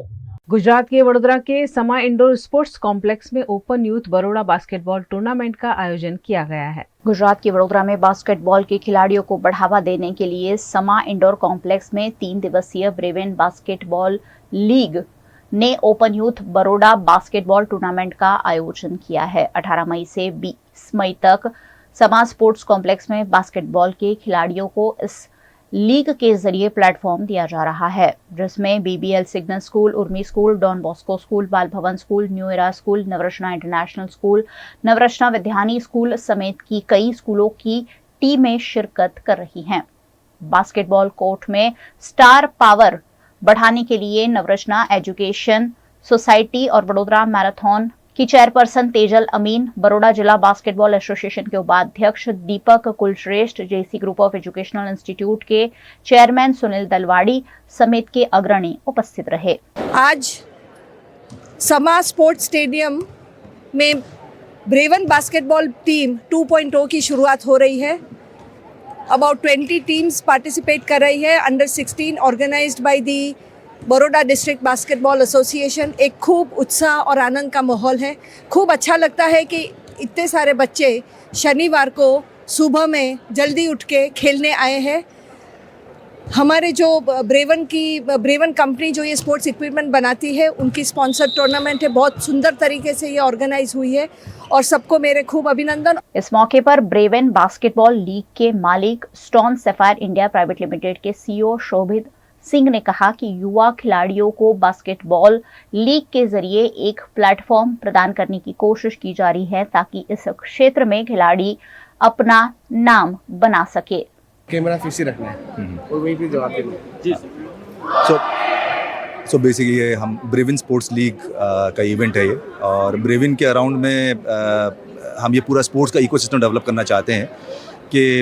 गुजरात के वडोदरा के समा इंडोर स्पोर्ट्स कॉम्प्लेक्स में open youth Baroda basketball tournament का आयोजन किया गया है। गुजरात के वडोदरा में बास्केटबॉल के खिलाड़ियों को बढ़ावा देने के लिए समा इंडोर कॉम्प्लेक्स में 3 दिवसीय ब्रेवेन बास्केटबॉल लीग ने open youth Baroda basketball tournament का आयोजन किया है। 18 मई से 20 मई तक समा स्पोर्ट्स कॉम्प्लेक्स में बास्केटबॉल के खिलाड़ियों को इस लीग के जरिए प्लेटफॉर्म दिया जा रहा है, जिसमें BBL signal school, Urmi school, Don Bosco school, Bal Bhavan school, new era school, Navrachana international school, Navrachana Vidyani school समेत की कई स्कूलों की टीमें शिरकत कर रही हैं। बास्केटबॉल कोर्ट में स्टार पावर बढ़ाने के लिए नवरचना एजुकेशन सोसाइटी और वडोदरा मैराथन की चेयरपर्सन तेजल अमीन, बरोड़ा जिला बास्केटबॉल एसोसिएशन के उपाध्यक्ष दीपक कुलश्रेष्ठ, जेसी ग्रुप ऑफ एजुकेशनल इंस्टीट्यूट के चेयरमैन सुनील दलवाड़ी समेत के अग्रणी उपस्थित रहे। आज समा स्पोर्ट्स स्टेडियम में ब्रेवन बास्केटबॉल टीम 2.0 की शुरुआत हो रही है। अबाउट 20 टीम्स पार्टिसिपेट कर रही है। Under 16 organised by the Baroda district basketball association. एक खूब उत्साह और आनंद का माहौल है। खूब अच्छा लगता है कि इतने सारे बच्चे शनिवार को सुबह में जल्दी उठ के खेलने आए हैं। हमारे जो ब्रेवन कंपनी जो ये स्पोर्ट्स इक्विपमेंट बनाती है उनकी स्पॉन्सर टूर्नामेंट है। बहुत सुंदर तरीके से ये ऑर्गेनाइज हुई है और सबको मेरे खूब अभिनंदन। इस मौके पर ब्रेवन बास्केटबॉल लीग के मालिक stone sapphire India private limited के सीईओ शोभित सिंह ने कहा कि युवा खिलाड़ियों को बास्केटबॉल लीग के जरिए एक प्लेटफॉर्म प्रदान करने की कोशिश की जा रही है ताकि इस क्षेत्र में खिलाड़ी अपना नाम बना सके। कैमरा फिक्स रखना है और वहीं पे जवाब देना है। जी सो बेसिकली ये हम ब्रेवन स्पोर्ट्स लीग का इवेंट है ये, और ब्रेवन के अराउंड में हम ये पूरा स्पोर्ट्स का इकोसिस्टम डेवलप करना चाहते हैं कि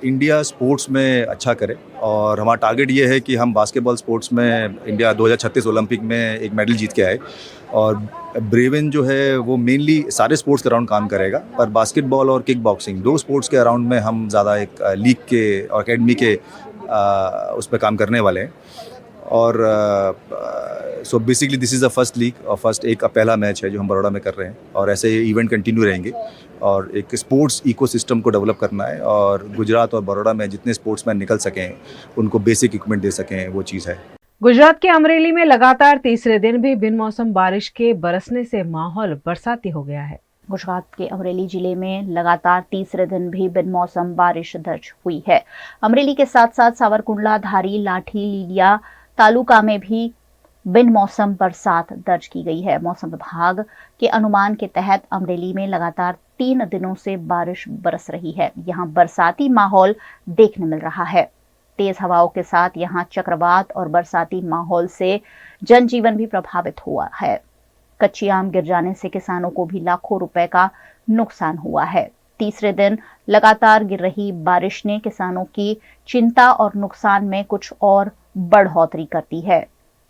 इंडिया स्पोर्ट्स में अच्छा करे। और हमारा टारगेट ये है कि हम बास्केटबॉल स्पोर्ट्स में इंडिया 2036 ओलंपिक में एक मेडल जीत के आए। और ब्रेवन जो है वो मेनली सारे स्पोर्ट्स के अराउंड काम करेगा, पर बास्केटबॉल और किक बॉक्सिंग 2 स्पोर्ट्स के अराउंड में हम ज़्यादा एक लीग के और अकेडमी के उस पर काम करने वाले हैं। और so basically this is the first league और एक पहला मैच है जो हम बड़ौदा में कर रहे हैं, और ऐसे ये इवेंट कंटिन्यू रहेंगे। और एक स्पोर्ट्स इकोसिस्टम को डेवलप करना है और गुजरात और बड़ौदा में जितने स्पोर्ट्समैन निकल सकें उनको बेसिक इक्विपमेंट दे सकें, वो चीज़ है। गुजरात के अमरेली में लगातार तीसरे दिन भी बिन मौसम बारिश के बरसने से माहौल बरसाती हो गया है। गुजरात के अमरेली जिले में लगातार तीसरे दिन भी बिन मौसम बारिश दर्ज हुई है। अमरेली के साथ साथ सावरकुंडला, धारी, लाठी, लीलिया तालुका में भी बिन मौसम बरसात दर्ज की गई है। मौसम विभाग के अनुमान के तहत अमरेली में लगातार 3 दिनों से बारिश बरस रही है। यहाँ बरसाती माहौल देखने मिल रहा है। तेज हवाओं के साथ यहाँ चक्रवात और बरसाती माहौल से जनजीवन भी प्रभावित हुआ है। कच्ची आम गिर जाने से किसानों को भी लाखों रुपए का नुकसान हुआ है। तीसरे दिन लगातार गिर रही बारिश ने किसानों की चिंता और नुकसान में कुछ और बढ़ोतरी करती है।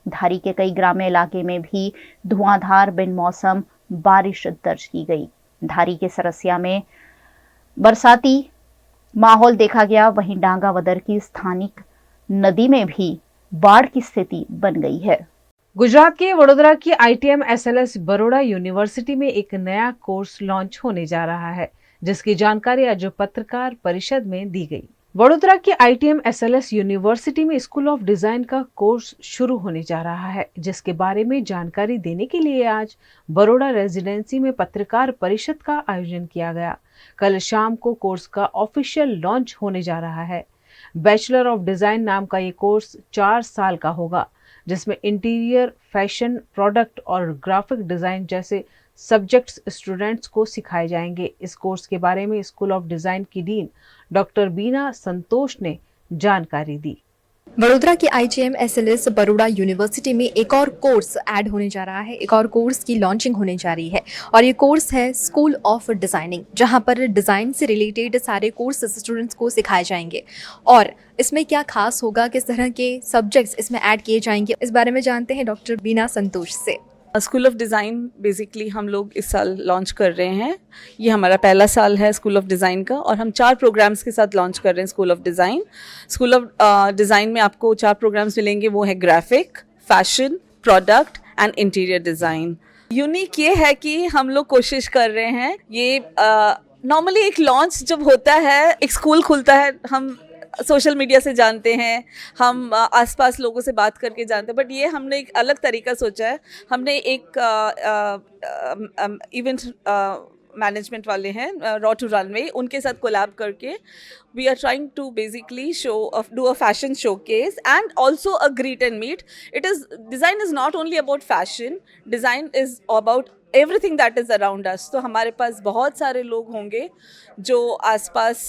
धारी के कई ग्रामीण इलाके में भी धुआंधार बिन मौसम बारिश दर्ज की गई। धारी के सरसिया में बरसाती माहौल देखा गया। वहीं डांगावदर की स्थानिक नदी में भी बाढ़ की स्थिति बन गई है। गुजरात के वडोदरा की ITM SLS बड़ौदा यूनिवर्सिटी में एक नया कोर्स लॉन्च होने जा रहा है, जिसकी जानकारी आज पत्रकार परिषद में दी गई। वडोदरा की ITM SLS यूनिवर्सिटी में स्कूल ऑफ डिजाइन का कोर्स शुरू होने जा रहा है, जिसके बारे में जानकारी देने के लिए आज बड़ौदा रेजिडेंसी में पत्रकार परिषद का आयोजन किया गया। कल शाम को कोर्स का ऑफिशियल लॉन्च होने जा रहा है। बैचलर ऑफ डिजाइन नाम का ये कोर्स 4 साल का होगा, जिसमें इंटीरियर, फैशन, प्रोडक्ट और ग्राफिक डिजाइन जैसे सब्जेक्ट्स स्टूडेंट्स को सिखाए जाएंगे। इस कोर्स के बारे में स्कूल ऑफ डिजाइन की डीन डॉक्टर बीना संतोष ने जानकारी दी। वडोदरा की ITM SLS बड़ौदा यूनिवर्सिटी में एक और कोर्स ऐड होने जा रहा है। एक और कोर्स की लॉन्चिंग होने जा रही है और ये कोर्स है स्कूल ऑफ डिजाइनिंग, जहां पर डिजाइन से रिलेटेड सारे कोर्स स्टूडेंट्स को सिखाए जाएंगे। और इसमें क्या खास होगा, किस तरह के सब्जेक्ट्स इसमें ऐड किए जाएंगे, इस बारे में जानते हैं डॉक्टर बीना संतोष से। स्कूल ऑफ डिज़ाइन बेसिकली हम लोग इस साल लॉन्च कर रहे हैं। ये हमारा पहला साल है स्कूल ऑफ डिज़ाइन का, और हम 4 प्रोग्राम्स के साथ लॉन्च कर रहे हैं school of design. School of design में आपको 4 प्रोग्राम्स मिलेंगे, वो है graphic, fashion, product and interior design. Unique ये है कि हम लोग कोशिश कर रहे हैं, ये नॉर्मली एक लॉन्च जब होता है, एक स्कूल खुलता है, हम सोशल मीडिया से जानते हैं, हम आसपास लोगों से बात करके जानते हैं, बट ये हमने एक अलग तरीका सोचा है। हमने एक इवेंट मैनेजमेंट वाले हैं, रॉ टू रनवे, उनके साथ कोलैब करके we are trying to basically do a fashion showcase and also a greet and meet. Design is not only about fashion, design is about everything that is around us. तो हमारे पास बहुत सारे लोग होंगे जो आसपास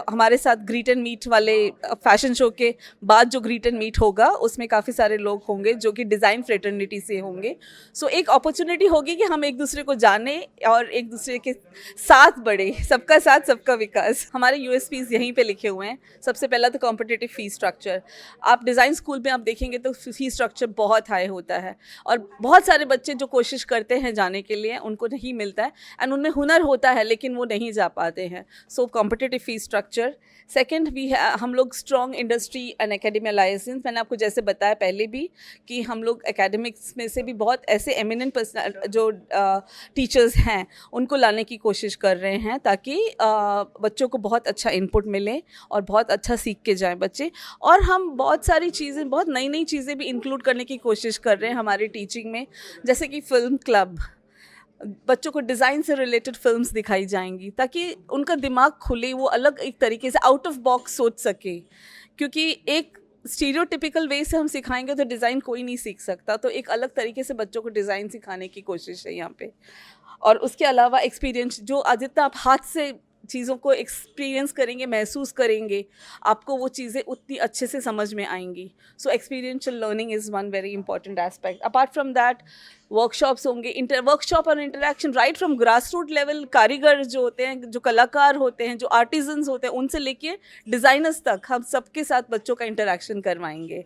हमारे साथ ग्रीट एंड मीट वाले फैशन शो के बाद जो ग्रीट एंड मीट होगा उसमें काफ़ी सारे लोग होंगे जो कि डिज़ाइन फ्रेटर्निटी से होंगे। सो एक अपॉर्चुनिटी होगी कि हम एक दूसरे को जाने और एक दूसरे के साथ बढ़े, सबका साथ सबका विकास। हमारे USPs यहीं पे लिखे हुए हैं। सबसे पहला तो कॉम्पिटिटिव फीस स्ट्रक्चर। आप डिज़ाइन स्कूल में आप देखेंगे तो फीस स्ट्रक्चर बहुत हाई होता है और बहुत सारे बच्चे जो कोशिश करते हैं जाने के लिए उनको नहीं मिलता है, एंड उनमें हुनर होता है लेकिन वो नहीं जा पाते हैं. So competitive fees structure. Second, हम लोग strong industry and academia licence. मैंने आपको जैसे बताया पहले भी कि हम लोग एकेडमिक्स में से भी बहुत ऐसे एमिनेंट जो टीचर्स हैं उनको लाने की कोशिश कर रहे हैं ताकि बच्चों को बहुत अच्छा इनपुट मिले और बहुत अच्छा सीख के जाएं बच्चे. और हम बहुत सारी चीज़ें, बहुत नई नई चीज़ें भी इंक्लूड करने की कोशिश कर रहे हैं हमारी टीचिंग में, जैसे कि फिल्म क्लब. बच्चों को डिज़ाइन से रिलेटेड फिल्म्स दिखाई जाएंगी ताकि उनका दिमाग खुले, वो अलग एक तरीके से आउट ऑफ बॉक्स सोच सके. क्योंकि एक स्टीरियोटिपिकल वे से हम सिखाएंगे तो डिज़ाइन कोई नहीं सीख सकता, तो एक अलग तरीके से बच्चों को डिज़ाइन सिखाने की कोशिश है यहाँ पे. और उसके अलावा एक्सपीरियंस, जो जितना आप हाथ से चीज़ों को एक्सपीरियंस करेंगे, महसूस करेंगे, आपको वो चीज़ें उतनी अच्छे से समझ में आएंगी. So experiential learning is one very important aspect. Apart from that workshops होंगे, वर्कशॉप और interaction right from grass root level. कारीगर जो होते हैं, जो कलाकार होते हैं, जो आर्टिजन्स होते हैं, उनसे लेके डिज़ाइनर्स तक हम सबके साथ बच्चों का इंटरेक्शन करवाएंगे.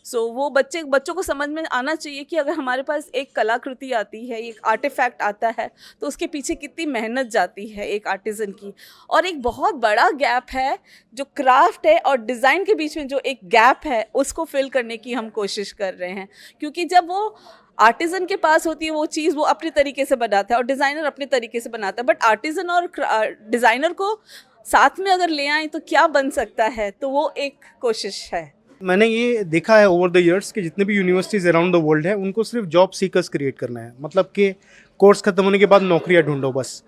सो वो बच्चों को समझ में आना चाहिए कि अगर हमारे पास एक कलाकृति आती है, एक आर्टिफैक्ट आता है, तो उसके पीछे कितनी मेहनत जाती है एक आर्टिजन की. और एक बहुत बड़ा गैप है जो क्राफ्ट है और डिज़ाइन के बीच में, जो एक गैप है उसको फिल करने की हम कोशिश कर रहे हैं. क्योंकि जब वो आर्टिजन के पास होती है वो चीज़, वो अपने तरीके से बनाता है और डिज़ाइनर अपने तरीके से बनाता है, बट आर्टिजन और डिज़ाइनर को साथ में अगर ले आएँ तो क्या बन सकता है, तो वो एक कोशिश है. मैंने ये देखा है ओवर द इयर्स कि जितने भी यूनिवर्सिटीज़ अराउंड द वर्ल्ड है उनको सिर्फ जॉब सीकर्स क्रिएट करना है, मतलब कि कोर्स खत्म होने के बाद नौकरियां ढूंढो बस.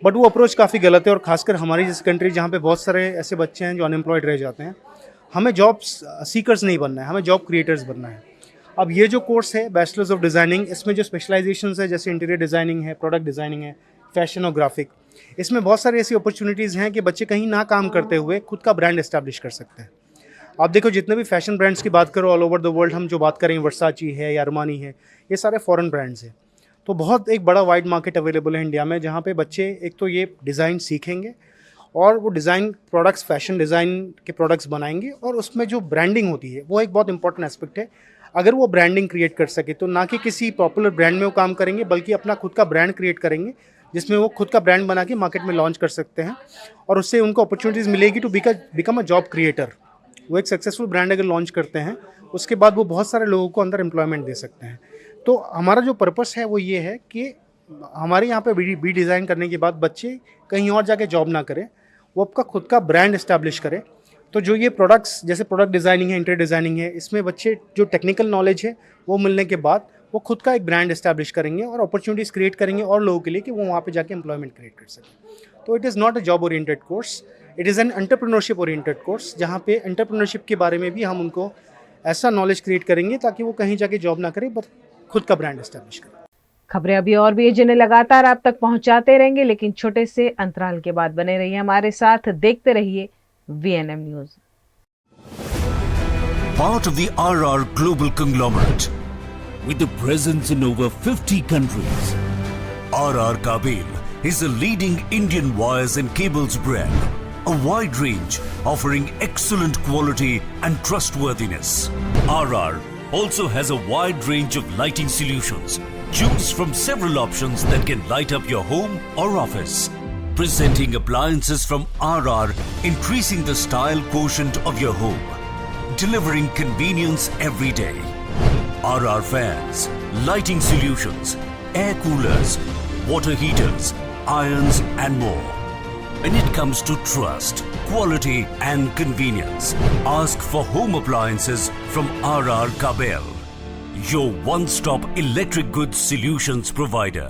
बट वो अप्रोच काफ़ी गलत है, और खासकर हमारी जैसी कंट्री जहाँ पे बहुत सारे ऐसे बच्चे हैं जो अनएम्प्लॉयड रह जाते हैं. हमें जॉब सीकर्स नहीं बनना है, हमें जॉब क्रिएटर्स बनना है. अब ये जो कोर्स है बैचलर्स ऑफ डिज़ाइनिंग, इसमें जो स्पेशलाइजेशंस है जैसे इंटीरियर डिज़ाइनिंग है, प्रोडक्ट डिज़ाइनिंग है, फैशन और ग्राफिक, इसमें बहुत सारी ऐसी अपॉर्चुनिटीज़ हैं कि बच्चे कहीं ना काम करते हुए खुद का ब्रांड एस्टैब्लिश कर सकते हैं. आप देखो जितने भी फैशन ब्रांड्स की बात करो ऑल ओवर द वर्ल्ड, हम जो बात करें वर्साची है या अरमानी है, ये सारे फॉरेन ब्रांड्स हैं. तो बहुत एक बड़ा वाइड मार्केट अवेलेबल है इंडिया में, जहाँ पे बच्चे एक तो ये डिज़ाइन सीखेंगे और वो डिज़ाइन प्रोडक्ट्स, फैशन डिज़ाइन के प्रोडक्ट्स बनाएंगे, और उसमें जो ब्रांडिंग होती है वो एक बहुत इंपॉर्टेंट एस्पेक्ट है. अगर वो ब्रांडिंग क्रिएट कर सके तो ना कि किसी पॉपुलर ब्रांड में वो काम करेंगे, बल्कि अपना खुद का ब्रांड क्रिएट करेंगे जिसमें वो खुद का ब्रांड बना के मार्केट में लॉन्च कर सकते हैं, और उससे उनको अपॉर्चुनिटीज़ मिलेगी to become a job creator. वो एक सक्सेसफुल ब्रांड अगर लॉन्च करते हैं उसके बाद वो बहुत सारे लोगों को अंदर एम्प्लॉयमेंट दे सकते हैं. तो हमारा जो पर्पस है वो ये है कि हमारे यहाँ पे बी डिज़ाइन करने के बाद बच्चे कहीं और जाके जॉब ना करें, वो आपका खुद का ब्रांड इस्टेब्लिश करें. तो जो ये प्रोडक्ट्स जैसे प्रोडक्ट डिज़ाइनिंग है, इंटीरियर डिज़ाइनिंग है, इसमें बच्चे जो टेक्निकल नॉलेज है वो मिलने के बाद वो खुद का एक ब्रांड इस्टेब्लिश करेंगे और अपॉर्चुनिटीज़ क्रिएट करेंगे और लोगों के लिए कि वो वहाँ पे जाके एम्प्लॉयमेंट क्रिएट कर सकें. तो it is not a job oriented course, it is an entrepreneurship oriented course, जहाँ पे एंटरप्रेन्योरशिप के बारे में भी हम उनको ऐसा नॉलेज क्रिएट करेंगे ताकि वो कहीं जाके जॉब ना करें, बट खुद का ब्रांड एस्टेब्लिश करें. खबरें अभी और भी जिन्हें लगातार आप तक पहुंचाते रहेंगे, लेकिन छोटे से अंतराल के बाद बने रहिए हमारे साथ, देखते रहिए VNM news. Part of the RR Global Conglomerate with a presence in over 50 countries. RR Kabel is a leading Indian wires and cables brand, a wide range offering excellent quality and trustworthiness. RR also has a wide range of lighting solutions. Choose from several options that can light up your home or office. Presenting appliances from RR, increasing the style quotient of your home. Delivering convenience every day. RR fans, lighting solutions, air coolers, water heaters, irons and more. When it comes to trust, quality and convenience, ask for home appliances from RR Kabel, your one-stop electric goods solutions provider.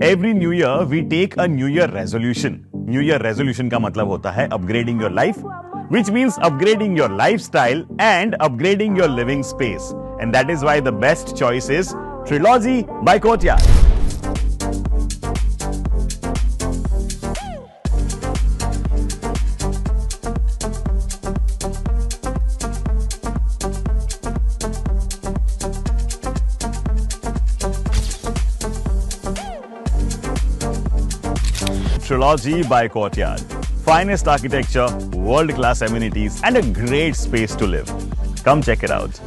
Every new year we take a new year resolution. New year resolution का मतलब होता है upgrading your life, which means upgrading your lifestyle and upgrading your living space. And that is why the best choice is Trilogy by Courtyard. Trilogy by Courtyard. Finest architecture, world-class amenities, and a great space to live. Come check it out.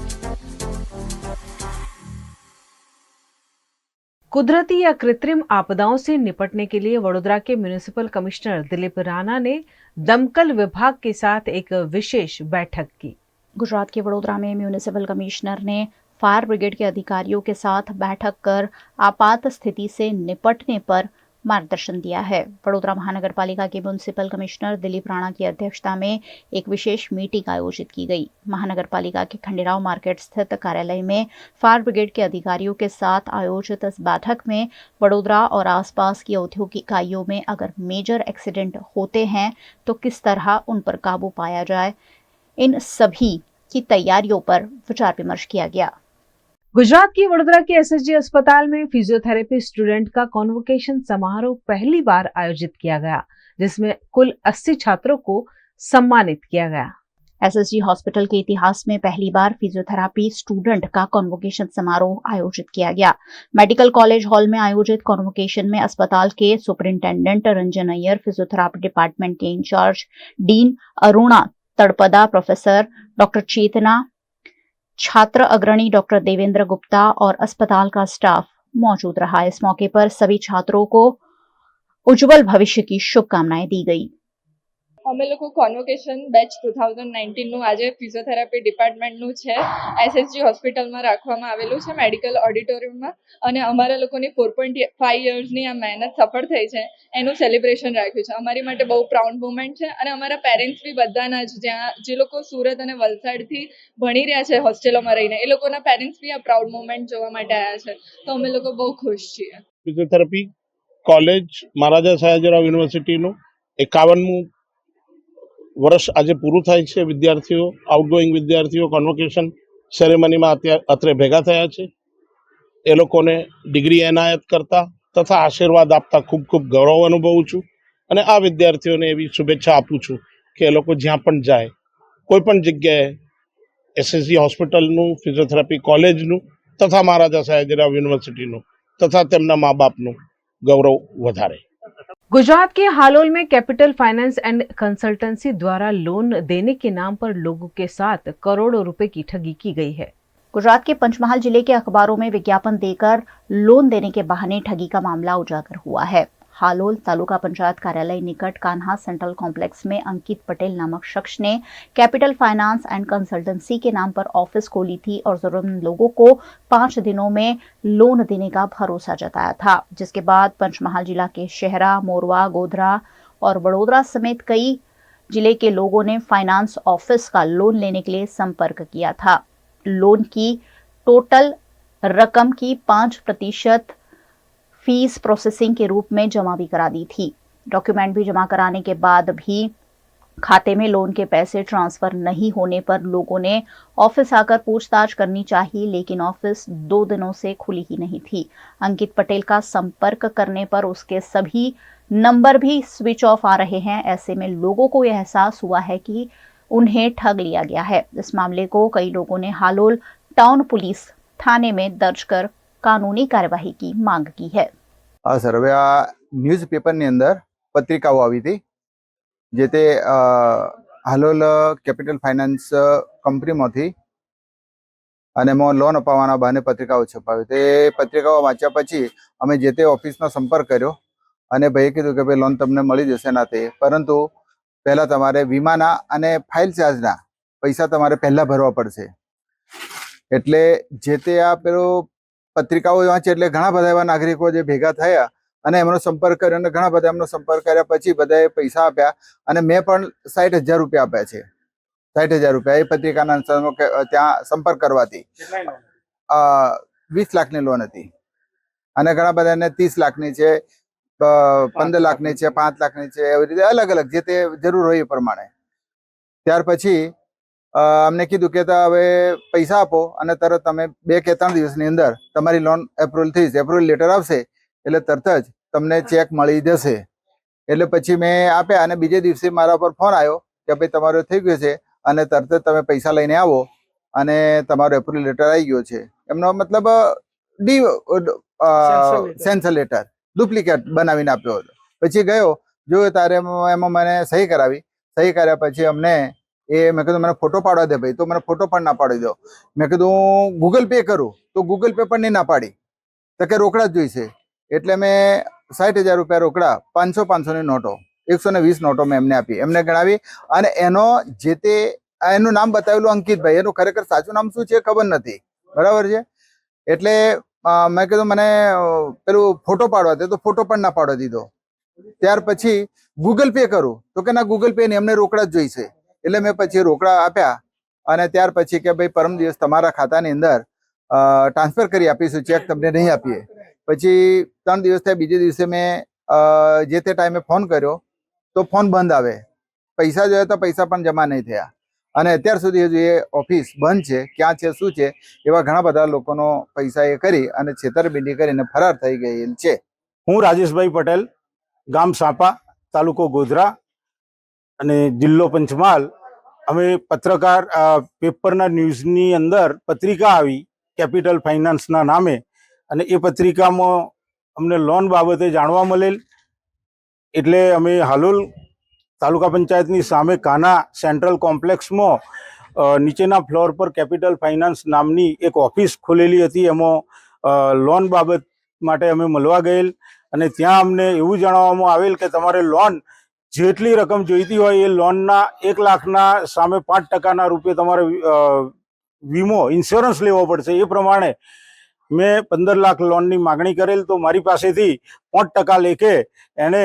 कुदरती या कृत्रिम आपदाओं से निपटने के लिए वडोदरा के म्युनिसिपल कमिश्नर दिलीप राणा ने दमकल विभाग के साथ एक विशेष बैठक की। गुजरात के वडोदरा में म्युनिसिपल कमिश्नर ने फायर ब्रिगेड के अधिकारियों के साथ बैठक कर आपात स्थिति से निपटने पर मार्गदर्शन दिया है। वडोदरा महानगर पालिका के म्युनिसिपल कमिश्नर दिलीप राणा की अध्यक्षता में एक विशेष मीटिंग आयोजित की गई। महानगर पालिका के खंडेराव मार्केट स्थित कार्यालय में फायर ब्रिगेड के अधिकारियों के साथ आयोजित इस बैठक में वडोदरा और आसपास की औद्योगिक इकाइयों में अगर मेजर एक्सीडेंट होते हैं तो किस तरह उन पर काबू पाया जाए, इन सभी की तैयारियों पर विचार विमर्श किया गया। गुजरात की वडोदरा के एसएसजी अस्पताल में फिजियोथेरेपी स्टूडेंट का कॉन्वोकेशन समारोह पहली बार आयोजित किया गया, जिसमें कुल 80 छात्रों को सम्मानित किया गया। एसएसजी हॉस्पिटल के इतिहास में पहली बार फिजियोथेरेपी स्टूडेंट का कॉन्वोकेशन समारोह आयोजित किया गया। मेडिकल कॉलेज हॉल में आयोजित कॉन्वोकेशन में अस्पताल के superintendent Ranjan Iyer, physiotherapy department के in charge dean Aruna Tadpada, professor doctor Chetna, छात्र अग्रणी डॉक्टर देवेंद्र गुप्ता और अस्पताल का स्टाफ मौजूद रहा। इस मौके पर सभी छात्रों को उज्जवल भविष्य की शुभकामनाएं दी गई। અમે લોકો કોન્વોકેશન બેચ 2019 નું આજે ફિઝિયોથેરાપી ડિપાર્ટમેન્ટનું છે એસએસજી હોસ્પિટલમાં રાખવામાં આવેલું છે મેડિકલ ઓડિટોરિયમમાં, અને અમારા લોકોની 4.5 યર્સની આ મહેનત સફળ થઈ છે એનું સેલિબ્રેશન રાખ્યું છે। અમારી માટે બહુ પ્રાઉડ મોમેન્ટ છે, અને અમારા પેરેન્ટ્સ બી બધાના જ જે લોકો સુરત અને વલસાડથી ભણી રહ્યા છે હોસ્ટેલોમાં રહીને, એ લોકોના પેરેન્ટ્સ બી આ પ્રાઉડ મોમેન્ટ જોવા માટે આવ્યા છે, તો અમે લોકો બહુ ખુશ છીએ। ફિઝિયોથેરાપી કોલેજ મહારાજા સયાજીરાવ યુનિવર્સિટીનું 51મું વર્ષ આજે પૂરું થાય છે। વિદ્યાર્થીઓ, આઉટગોઈંગ વિદ્યાર્થીઓ કોન્વોકેશન સેરેમનીમાં અત્રે ભેગા થયા છે। એ લોકોને ડિગ્રી એનાયત કરતા તથા આશીર્વાદ આપતા ખૂબ ખૂબ ગૌરવ અનુભવું છું, અને આ વિદ્યાર્થીઓને એવી શુભેચ્છા આપું છું કે એ લોકો જ્યાં પણ જાય, કોઈ પણ જગ્યાએ એસએસજી હોસ્પિટલનું, ફિઝિયોથેરાપી કોલેજનું તથા મહારાજા સયાજીરાવ યુનિવર્સિટીનું તથા તેમના મા બાપનું ગૌરવ વધારે। गुजरात के हालोल में कैपिटल फाइनेंस एंड कंसल्टेंसी द्वारा लोन देने के नाम पर लोगों के साथ करोड़ों रुपए की ठगी की गई है। गुजरात के पंचमहाल जिले के अखबारों में विज्ञापन देकर लोन देने के बहाने ठगी का मामला उजागर हुआ है। हालोल तालुका पंचायत कार्यालय निकट कान्हा सेंट्रल कॉम्प्लेक्स में अंकित पटेल नामक शख्स ने कैपिटल फाइनेंस एंड कंसल्टेंसी के नाम पर ऑफिस खोली थी और जरूरतमंद लोगों को 5 दिनों में लोन देने का भरोसा जताया था, जिसके बाद पंचमहाल जिला के शहरा, मोरवा, गोधरा और वडोदरा समेत कई जिले के लोगों ने फाइनेंस ऑफिस का लोन लेने के लिए संपर्क किया था। लोन की टोटल रकम की 5% फीस प्रोसेसिंग के रूप में जमा भी करा दी थी। डॉक्यूमेंट भी जमा कराने के बाद भी खाते में लोन के पैसे ट्रांसफर नहीं होने पर लोगों ने ऑफिस आकर पूछताछ करनी चाहिए, लेकिन ऑफिस 2 दिनों से खुली ही नहीं थी। अंकित पटेल का संपर्क करने पर उसके सभी नंबर भी स्विच ऑफ आ रहे हैं। ऐसे में लोगों को यह एहसास हुआ है कि उन्हें ठग लिया गया है। इस मामले को कई लोगों ने हालोल टाउन पुलिस थाने में दर्ज कर कानूनी कार्यवाही की मांग की है। हाँ सर, હવે આ ન્યૂઝપેપરની અંદર પત્રિકાઓ આવી હતી, જે તે હાલોલ કેપિટલ ફાઇનાન્સ કંપનીમાંથી અને એમાં લોન અપાવવાના બહાને પત્રિકાઓ છપાવી। તે પત્રિકાઓ વાંચ્યા પછી અમે જે તે ઓફિસનો સંપર્ક કર્યો અને ભાઈએ કીધું કે ભાઈ લોન તમને મળી જશે ના તે, પરંતુ પહેલાં તમારે વીમાના અને ફાઇલ ચાર્જના પૈસા તમારે પહેલાં ભરવા પડશે। એટલે જે તે આ પેલો પત્રિકાઓ વાંચે એટલે ઘણા બધા એવા નાગરિકો જે ભેગા થયા અને એમનો સંપર્ક કર્યો, અને ઘણા બધા એમનો સંપર્ક કર્યા પછી બધાએ પૈસા આપ્યા, અને મેં પણ 60,000 રૂપિયા આપ્યા છે। 60,000 રૂપિયા એ પત્રિકાના ત્યાં સંપર્ક કરવાથી 20 લાખની લોન હતી, અને ઘણા બધાને 30 લાખની છે, 15 લાખની છે, 5 લાખની છે, એવી રીતે અલગ અલગ જે તે જરૂર હોય એ પ્રમાણે। ત્યાર પછી અમને કીધું કે હવે પૈસા આપો અને તરત તમે 2 કે 3 દિવસની અંદર તમારી લોન એપ્રુવલ થઈ જશે, એપ્રુવલ લેટર આવશે એટલે તરત જ તમને ચેક મળી જશે. એટલે પછી મેં આપ્યા અને બીજે દિવસે મારા પર ફોન આવ્યો કે ભાઈ તમારું થઈ ગયું છે અને તરત જ તમે પૈસા લઈને આવો અને તમારો એપ્રુવલ લેટર આવી ગયો છે. એમનો મતલબ સેન્સર લેટર ડુપ્લિકેટ બનાવીને આપ્યો હતો. પછી ગયો જોયો તારે એમાં મને સહી કરાવી. સહી કર્યા પછી અમને મેં કીધું મને ફોટો પાડવા દે ભાઈ, તો મને ફોટો પણ ના પાડી દો. મેં કીધું ગૂગલ પે કરું તો ગૂગલ પે પણ નહીં ના પાડી, તો કે રોકડા જ જોઈશે. એટલે મેં 60,000 રૂપિયા રોકડા 500-500ની નોટો 120 નોટો મેં એમને આપી, એમને ગણાવી. અને એનો જે તે એનું નામ બતાવેલું અંકિતભાઈ, એનું ખરેખર સાચું નામ શું છે ખબર નથી, બરાબર છે. એટલે મેં કીધું મને પેલું ફોટો પાડવા દે, તો ફોટો પણ ના પાડવા દીધો. ત્યાર પછી ગૂગલ પે કરું તો કે ના ગૂગલ પે નહીં, એમને રોકડા જ જોઈશે. એટલે મેં પછી રોકડા આપ્યા અને ત્યાર પછી કે ભાઈ પરમ દિવસ તમારા ખાતાની અંદર ટ્રાન્સફર કરી આપીશું, ચેક તમને નહીં આપીએ. પછી 3 દિવસ થયા, બીજે દિવસે મેં જે તે ટાઈમે ફોન કર્યો તો ફોન બંધ આવે, પૈસા જોયા તો પૈસા પણ જમા નહીં થયા. અને અત્યાર સુધી હજુ એ ઓફિસ બંધ છે, ક્યાં છે શું છે એવા ઘણા બધા લોકોનો પૈસા એ કરી અને છેતરપિંડી કરીને ફરાર થઈ ગયેલ છે. હું રાજેશભાઈ પટેલ, ગામ સાપા, તાલુકો ગોધરા અને જિલ્લો પંચમહાલ. અમે પત્રકાર પેપરના ન્યૂઝની અંદર પત્રિકા આવી કેપિટલ ફાઇનાન્સના નામે, અને એ પત્રિકામાં અમને લોન બાબતે જાણવા મળેલ. એટલે અમે હાલોલ તાલુકા પંચાયતની સામે કાના સેન્ટ્રલ કોમ્પ્લેક્સમાં નીચેના ફ્લોર પર કેપિટલ ફાઇનાન્સ નામની એક ઓફિસ ખોલેલી હતી. એમાં લોન બાબત માટે અમે મળવા ગયેલ અને ત્યાં અમને એવું જણાવવામાં આવેલ કે તમારે લોન જેટલી રકમ જોઈતી હોય એ લોનના 1 લાખના સામે 5% રૂપે તમારે વીમો ઇન્સ્યોરન્સ લેવો પડશે. એ પ્રમાણે મેં 15 લાખ લોનની માગણી કરેલ, તો મારી પાસેથી 5% લેખે એણે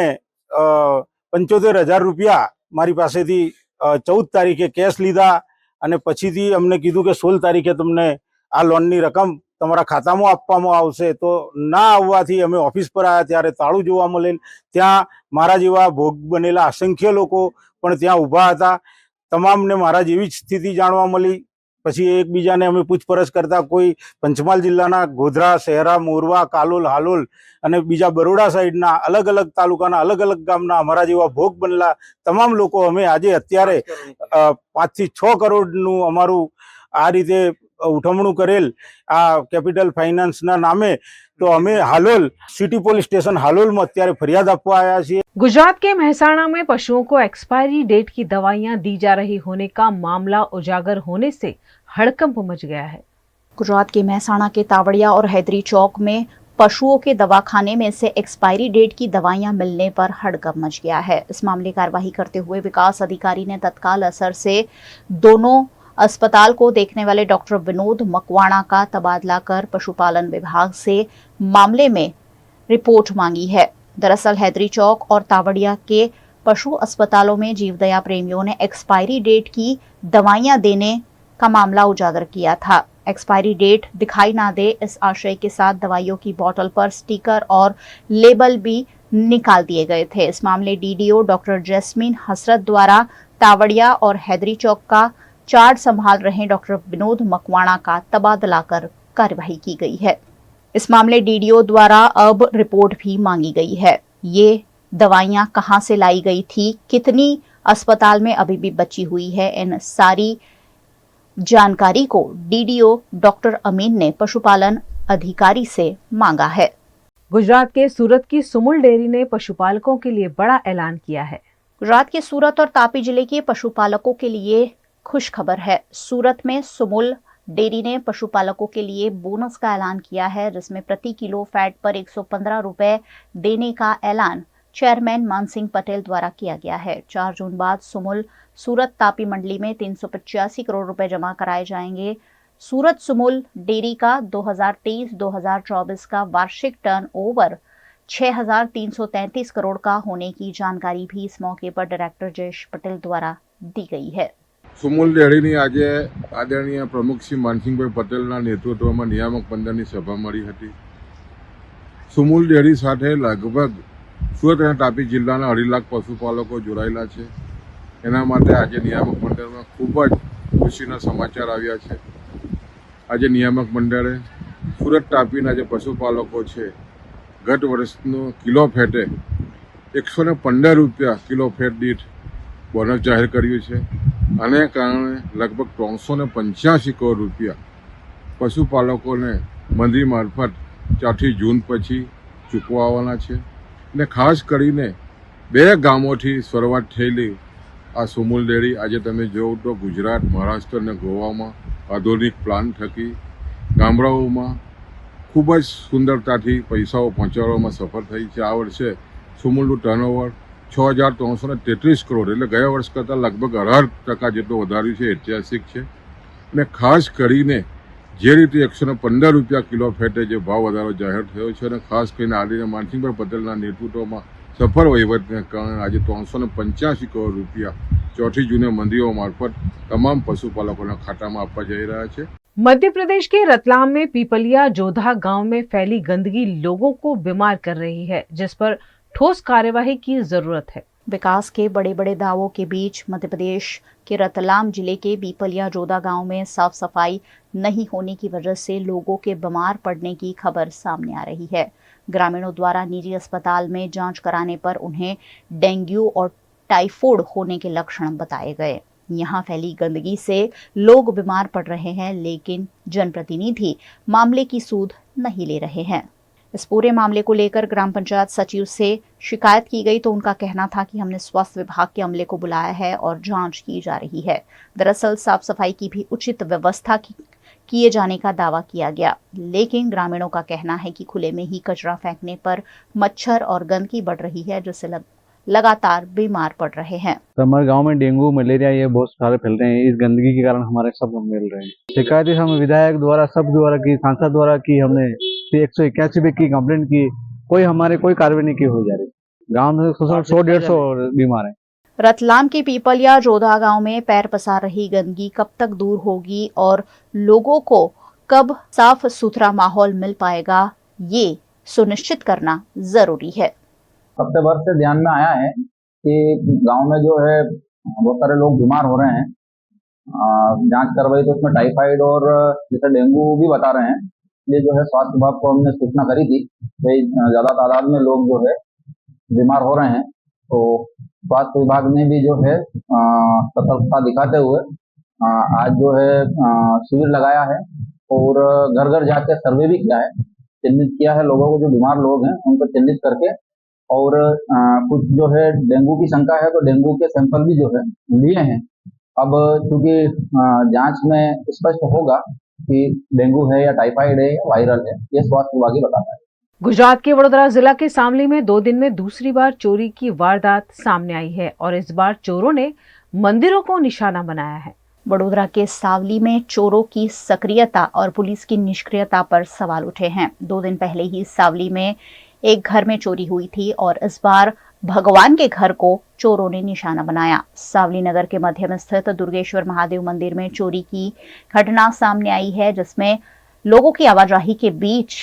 75,000 રૂપિયા મારી પાસેથી 14 તારીખે કેશ લીધા. અને પછીથી અમને કીધું કે 16 તારીખે તમને આ લોનની રકમ તમારા ખાતામાં આપવામાં આવશે. તો ના આવવાથી અમે ઓફિસ પર આવ્યા ત્યારે તાળું જોવા મળેલ. ત્યાં મારા જેવા ભોગ બનેલા અસંખ્ય લોકો પણ ત્યાં ઊભા હતા. તમામને મારા જેવી જ સ્થિતિ જાણવા મળી. પછી એકબીજાને અમે પૂછપરછ કરતા કોઈ પંચમહાલ જિલ્લાના ગોધરા, શહેરા, મોરવા, કાલોલ, હાલોલ અને બીજા બરોડા સાઈડના અલગ અલગ તાલુકાના અલગ અલગ ગામના અમારા જેવા ભોગ બનેલા તમામ લોકો અમે આજે અત્યારે 5 થી 6 કરોડનું અમારું આ રીતે ઉઠમણું કરેલ આ કેપિટલ ફાઇનાન્સના નામે. તો અમે Halol city police station Halol में અત્યારે ફરિયાદ આપવા आया છીએ. गुजरात के मेहसाणा में पशुओं को एक्सपायरी डेट की दवाइयां दी जा रही होने का मामला उजागर होने से हड़कंप मच गया है. गुजरात के मेहसाणा के तावड़िया और हैदरी चौक में पशुओं के दवाखाने में से एक्सपायरी डेट की दवाइयां मिलने पर हड़कंप मच गया है. इस मामले कार्यवाही करते हुए विकास अधिकारी ने तत्काल असर से दोनों अस्पताल को देखने वाले डॉक्टर विनोद मकवाणा का तबादला कर पशुपालन विभाग से मामले में रिपोर्ट मांगी है. दरअसल हैदरी चौक और तावड़िया के पशु अस्पतालों में जीवदया प्रेमियों ने एक्सपायरी डेट की दवाइयां देने का मामला उजागर किया था. एक्सपायरी डेट दिखाई ना दे इस आशय के साथ दवाइयों की बोतल पर स्टिकर और लेबल भी निकाल दिए गए थे. इस मामले डीडीओ डॉक्टर जैस्मीन हसरत द्वारा तावड़िया और हैदरी चौक का चार्ज संभाल रहे डॉक्टर विनोद मकवाणा का तबादला कर कार्यवाही की गई है. इस मामले डीडीओ द्वारा अब रिपोर्ट भी मांगी गई है. ये दवाइयां कहां से लाई गई थी, कितनी अस्पताल में अभी भी बची हुई है, इन सारी जानकारी को डीडीओ डॉक्टर अमीन ने पशुपालन अधिकारी से मांगा है. गुजरात के सूरत की सुमुल डेयरी ने पशुपालकों के लिए बड़ा ऐलान किया है. गुजरात के सूरत और तापी जिले के पशुपालकों के लिए खुश खबर है. सूरत में सुमुल डेयरी ने पशुपालकों के लिए बोनस का ऐलान किया है, जिसमें प्रति किलो फैट पर 115 रुपए देने का ऐलान चेयरमैन मानसिंह पटेल द्वारा किया गया है. 4 जून बाद सुमुल सूरत तापी मंडली में 385 करोड़ रुपए जमा कराए जाएंगे. सूरत सुमुल डेयरी का 2023-2024 का वार्षिक टर्नओवर 6,333 करोड़ का होने की जानकारी भी इस मौके पर डायरेक्टर जयेश पटेल द्वारा दी गई है. સુમુલ ડેરીની આજે આદરણીય પ્રમુખ શ્રી માનસિંહભાઈ પટેલના નેતૃત્વમાં નિયામક મંડળની સભા મળી હતી. સુમુલ ડેરી સાથે લગભગ સુરત અને તાપી જિલ્લાના 2.5 લાખ પશુપાલકો જોડાયેલા છે. એના માટે આજે નિયામક મંડળમાં ખૂબ જ ખુશીના સમાચાર આવ્યા છે. આજે નિયામક મંડળે સુરત તાપીના જે પશુપાલકો છે ગત વર્ષનો કિલો ફેટે 115 રૂપિયા કિલો ફેટ દીઠ બોનસ જાહેર કર્યું છે. આને કારણે લગભગ 385 કરોડ રૂપિયા પશુપાલકોને મંત્રી મારફત 4 જૂન પછી ચૂકવવાના છે. ને ખાસ કરીને 2 ગામોથી શરૂઆત થયેલી આ સુમુલ ડેરી આજે તમે જોવો તો ગુજરાત, મહારાષ્ટ્ર અને ગોવામાં આધુનિક પ્લાન થકી ગામડાઓમાં ખૂબ જ સુંદરતાથી પૈસાઓ પહોંચાડવામાં સફળ થઈ છે. આ વર્ષે સુમુલનું ટર્નઓવર 6,333 કરોડ એટલે ગયા વર્ષ કરતાં લગભગ 18% જેટલું વધાર્યું છે. ઐતિહાસિક છે. અને ખાસ કરીને જે રીતે 115 રૂપિયા કિલો ફેટે જે ભાવ વધારો જાહેર થયો છે અને ખાસ કરીને આદરણીય માનસિંહભાઈ પટેલના નેતૃત્વમાં સફળ વહીવટને કારણે આજે 385 કરોડ રૂપિયા 4 જૂને મંત્રીઓ મારફત તમામ पशुपालकों खाता में आपा जा रहा है. मध्य प्रदेश के रतलाम में पीपलिया जोधा गांव में फैली गंदगी लोगों को बीमार कर रही है, जिस पर ठोस कार्यवाही की जरूरत है. विकास के बड़े बड़े दावों के बीच मध्य प्रदेश के रतलाम जिले के पीपलिया जोधा गांव में साफ सफाई नहीं होने की वजह से लोगों के बीमार पड़ने की खबर सामने आ रही है. ग्रामीणों द्वारा निजी अस्पताल में जांच कराने पर उन्हें डेंगू और टाइफाइड होने के लक्षण बताए गए. यहाँ फैली गंदगी से लोग बीमार पड़ रहे हैं, लेकिन जनप्रतिनिधि मामले की सूद नहीं ले रहे हैं. इस पूरे मामले को लेकर ग्राम पंचायत सचिव से शिकायत की गई तो उनका कहना था कि हमने स्वास्थ्य विभाग के अमले को बुलाया है और जांच की जा रही है. दरअसल साफ सफाई की भी उचित व्यवस्था किए जाने का दावा किया गया, लेकिन ग्रामीणों का कहना है कि खुले में ही कचरा फेंकने पर मच्छर और गंदगी बढ़ रही है, जिससे लगातार बीमार पड़ रहे हैं. तो हमारे गांव में डेंगू, मलेरिया ये बहुत सारे फैल रहे हैं. इस गंदगी के कारण हमारे सब मिल रहे हैं. शिकायतें हम विधायक द्वारा, सब द्वारा की, सांसद द्वारा की, हमने 181 पे की कंप्लेंट की, कोई कार्रवाई नहीं की हो जा रही. गांव में 100-150 बीमार है. रतलाम के पीपलिया जोधा गांव में पैर पसार रही गंदगी कब तक दूर होगी और लोगों को कब साफ सुथरा माहौल मिल पाएगा, ये सुनिश्चित करना जरूरी है. हफ्ते भर से ध्यान में आया है कि गांव में जो है बहुत सारे लोग बीमार हो रहे हैं. जांच करवाई तो उसमें टाइफाइड और जैसे डेंगू भी बता रहे हैं. ये जो है स्वास्थ्य विभाग को हमने सूचना करी थी कि ज्यादा तादाद में लोग जो है बीमार हो रहे हैं. तो स्वास्थ्य विभाग ने भी जो है सतर्कता दिखाते हुए आज जो है शिविर लगाया है और घर घर जाकर सर्वे भी किया है. चिन्हित किया है लोगों को, जो बीमार लोग हैं उनको चिन्हित करके, और कुछ जो है डेंगू की शंका है तो डेंगू के सैंपल भी जो है लिए हैं. अब चूंकि जांच में स्पष्ट होगा कि डेंगू है या टाइफाइड है या वायरल है, ये स्वास्थ्य विभाग ही बताता है. गुजरात के वडोदरा जिला के सावली में 2 दिन में दूसरी बार चोरी की वारदात सामने आई है और इस बार चोरों ने मंदिरों को निशाना बनाया है. वडोदरा के सावली में चोरों की सक्रियता और पुलिस की निष्क्रियता पर सवाल उठे हैं. 2 दिन पहले ही सावली में एक घर में चोरी हुई थी और इस बार भगवान के घर को चोरों ने निशाना बनाया. सावली नगर के मध्य में स्थित दुर्गेश्वर महादेव मंदिर में चोरी की घटना सामने आई है, जिसमें लोगों की आवाजाही के बीच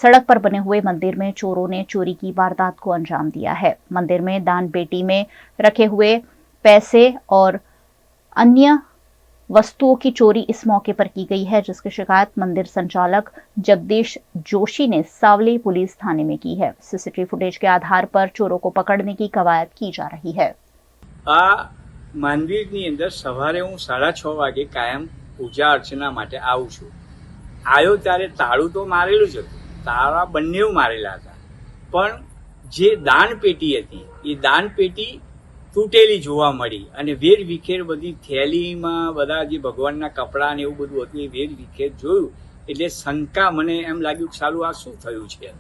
सड़क पर बने हुए मंदिर में चोरों ने चोरी की वारदात को अंजाम दिया है. मंदिर में दान पेटी में रखे हुए पैसे और अन्य वस्तुओं की चोरी इस मौके पर की गई है, जिसकी शिकायत मंदिर संचालक जगदीश जोशी ने सावली पुलिस थाने में की है. सीसीटीवी फुटेज के आधार पर चोरों को पकड़ने की कवायद की जा रही है. आ मंदिરની અંદર સવારે હું 6:30 વાગે કાયમ પૂજા અર્ચના માટે આવું છું. આવ્યો ત્યારે તાળું તો મારેલું જ હતું, તાળા બંને મારેલા હતા, પણ જે દાન પેટી હતી એ દાન પેટી તૂટેલી જોવા મળી અને વેર વિખેર બધી થેલીમાં બધા જે ભગવાનના કપડાં ને એવું બધું હતું એ વેર વિખેર જોયું એટલે શંકા મને એમ લાગ્યું કે સાલું આ શું થયું છે.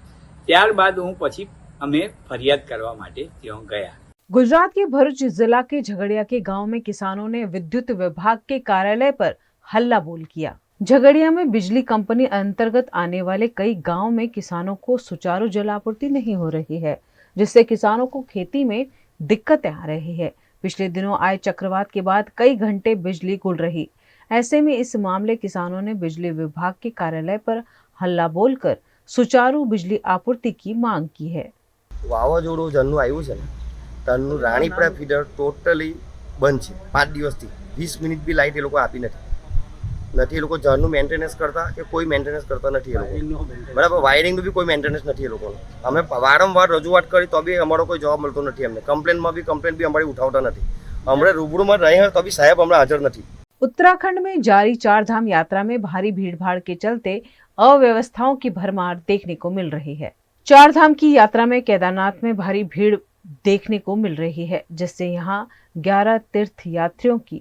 ત્યારબાદ હું પછી અમે ફરિયાદ કરવા માટે ત્યાં ગયા. गुजरात के भरूच जिला के झगड़िया के गांव में किसानों ने विद्युत विभाग के कार्यालय पर हल्ला बोल किया. झगड़िया में बिजली कंपनी अंतर्गत आने वाले कई गांव में किसानों को सुचारू जल आपूर्ति नहीं हो रही है, जिससे किसानों को खेती में दिक्कतें आ रही है. पिछले दिनों आए चक्रवात के बाद कई घंटे बिजली गुल रही. ऐसे में इस मामले किसानों ने बिजली विभाग के कार्यालय पर हल्ला बोलकर सुचारू बिजली आपूर्ति की मांग की है. વાવાઝોડું જન્નું આવ્યું છે ને, તનનું રાણીપરા ફીડર ટોટલી બંધ છે. 5 દિવસથી 20 મિનિટ બી લાઇટ એ લોકો આપી નથી. નથી, એ લોકો ઝાડનું મેન્ટેનન્સ કરતા કે કોઈ મેન્ટેનન્સ કરતા નથી એ લોકો, બરાબર. વાયરિંગનું બી કોઈ મેન્ટેનન્સ નથી એ લોકોનું. અમે વારંવાર રજૂઆત કરી તો બી અમારો કોઈ જવાબ મળતો નથી અમને. કમ્પ્લેનમાં બી કમ્પ્લેન બી અમારી ઉઠાવતા નથી. હમણાં રૂબરૂમાં रहे तो भी साहब हमारा हाजिर नहीं। उत्तराखंड में जारी चारधाम यात्रा में भारी भीड़भाड़ के चलते अव्यवस्थाओं की भरमार देखने को मिल रही है। चारधाम की यात्रा में केदारनाथ में भारी भीड़ देखने को मिल रही है, जिससे यहाँ 11 तीर्थ यात्रियों की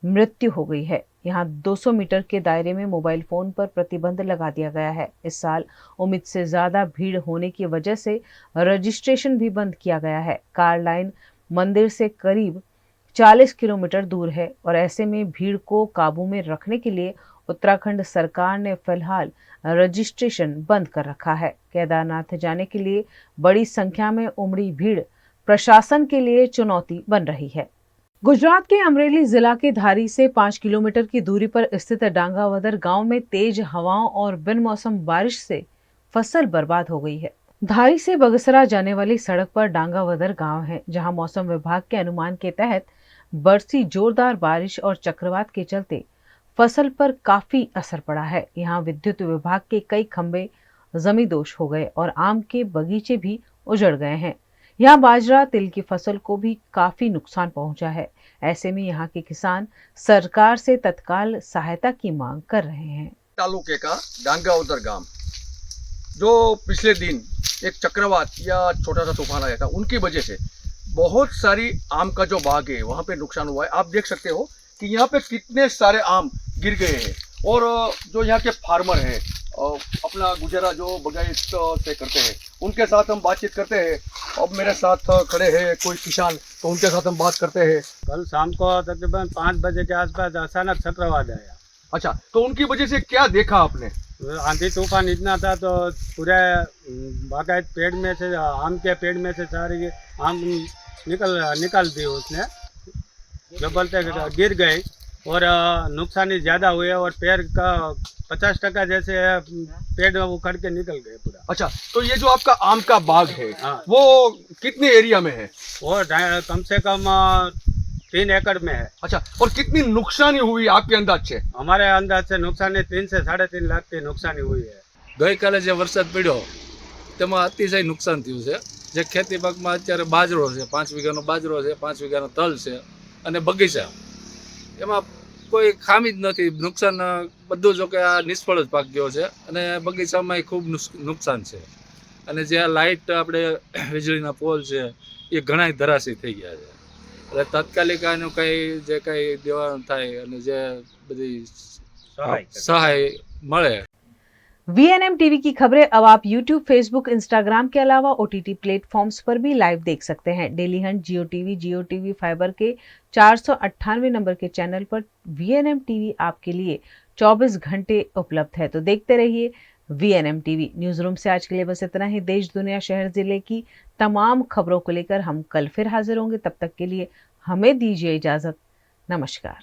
मृत्यु हो गई है। यहाँ 200 मीटर के दायरे में मोबाइल फोन पर प्रतिबंध लगा दिया गया है। इस साल उम्मीद से ज्यादा भीड़ होने की वजह से रजिस्ट्रेशन भी बंद किया गया है। कार लाइन मंदिर से करीब 40 किलोमीटर दूर है और ऐसे में भीड़ को काबू में रखने के लिए उत्तराखंड सरकार ने फिलहाल रजिस्ट्रेशन बंद कर रखा है। केदारनाथ जाने के लिए बड़ी संख्या में उमड़ी भीड़ प्रशासन के लिए चुनौती बन रही है। गुजरात के अमरेली जिला के धारी से 5 किलोमीटर की दूरी पर स्थित डांगावदर गांव में तेज हवाओं और बिन मौसम बारिश से फसल बर्बाद हो गई है। धारी से बगसरा जाने वाली सड़क पर डांगावदर गांव है, जहां मौसम विभाग के अनुमान के तहत बरसी जोरदार बारिश और चक्रवात के चलते फसल पर काफी असर पड़ा है। यहां विद्युत विभाग के कई खंभे जमींदोज हो गए और आम के बगीचे भी उजड़ गए हैं। यहाँ बाजरा, तिल की फसल को भी काफी नुकसान पहुंचा है। ऐसे में यहाँ के किसान सरकार से तत्काल सहायता की मांग कर रहे हैं। तालुके का डांगावदर गांव जो पिछले दिन एक चक्रवात या छोटा सा तूफान आया था, उनकी वजह से बहुत सारी आम का जो बाग है वहाँ पे नुकसान हुआ है। आप देख सकते हो कि यहाँ पे कितने सारे आम गिर गए हैं और जो यहाँ के फार्मर हैं अपना गुजारा जो बगायत से करते हैं, उनके साथ हम बातचीत करते हैं। अब मेरे साथ खड़े हैं कोई किसान, तो उनके साथ हम बात करते हैं। कल शाम को तकरीबन 5 बजे के आसपास अचानक चक्रवात आया। अच्छा, तो उनकी वजह से क्या देखा आपने? आंधी तूफान इतना था तो पूरे बागायत पेड़ में से, आम के पेड़ में से सारी आम निकल दी उसने, जो बोलते गिर गई और नुकसानी ज़्यादा हुए और पेड़ का 50% जैसे पेड़ उखड़ के निकल गए पूरा। अच्छा, तो ये जो आपका आम का बाग है वो कितने एरिया में है? वो कम से कम 3 एकड़ में है। अच्छा, और कितनी नुकसानी हुई आपके अंदाज से? हमारे अंदाज से नुकसानी 3 से 3.5 लाख की नुकसानी हुई है। गई काले जो वरसाद पड़્યો તેમાં અતિશય નુકસાન થયું છે। જે ખેતી પાકમાં અત્યારે બાજરો છે, 5 વીઘાનો બાજરો છે, 5 વીઘાનો તલ છે અને બગીચા, એમાં કોઈ ખામી જ નથી। નુકસાન બધું જો કે આ નિષ્ફળ જ પાક ગયો છે અને બગીચામાં ખૂબ નુકસાન છે અને જે લાઇટ આપણે વીજળીના પોલ છે એ ઘણાય ધરાશયી થઈ ગયા છે। એટલે તાત્કાલિક આનું કંઈ જે કંઈ દેવાનું થાય અને જે બધી સહાય મળે। VNM टीवी की खबरें अब आप YouTube, Facebook, Instagram के अलावा OTT प्लेटफॉर्म्स पर भी लाइव देख सकते हैं। डेली हंट, जियो टीवी फाइबर के 498 नंबर के चैनल पर VNM टीवी आपके लिए 24 घंटे उपलब्ध है। तो देखते रहिए VNM टीवी। न्यूज रूम से आज के लिए बस इतना ही। देश, दुनिया, शहर, जिले की तमाम खबरों को लेकर हम कल फिर हाजिर होंगे। तब तक के लिए हमें दीजिए इजाजत। नमस्कार।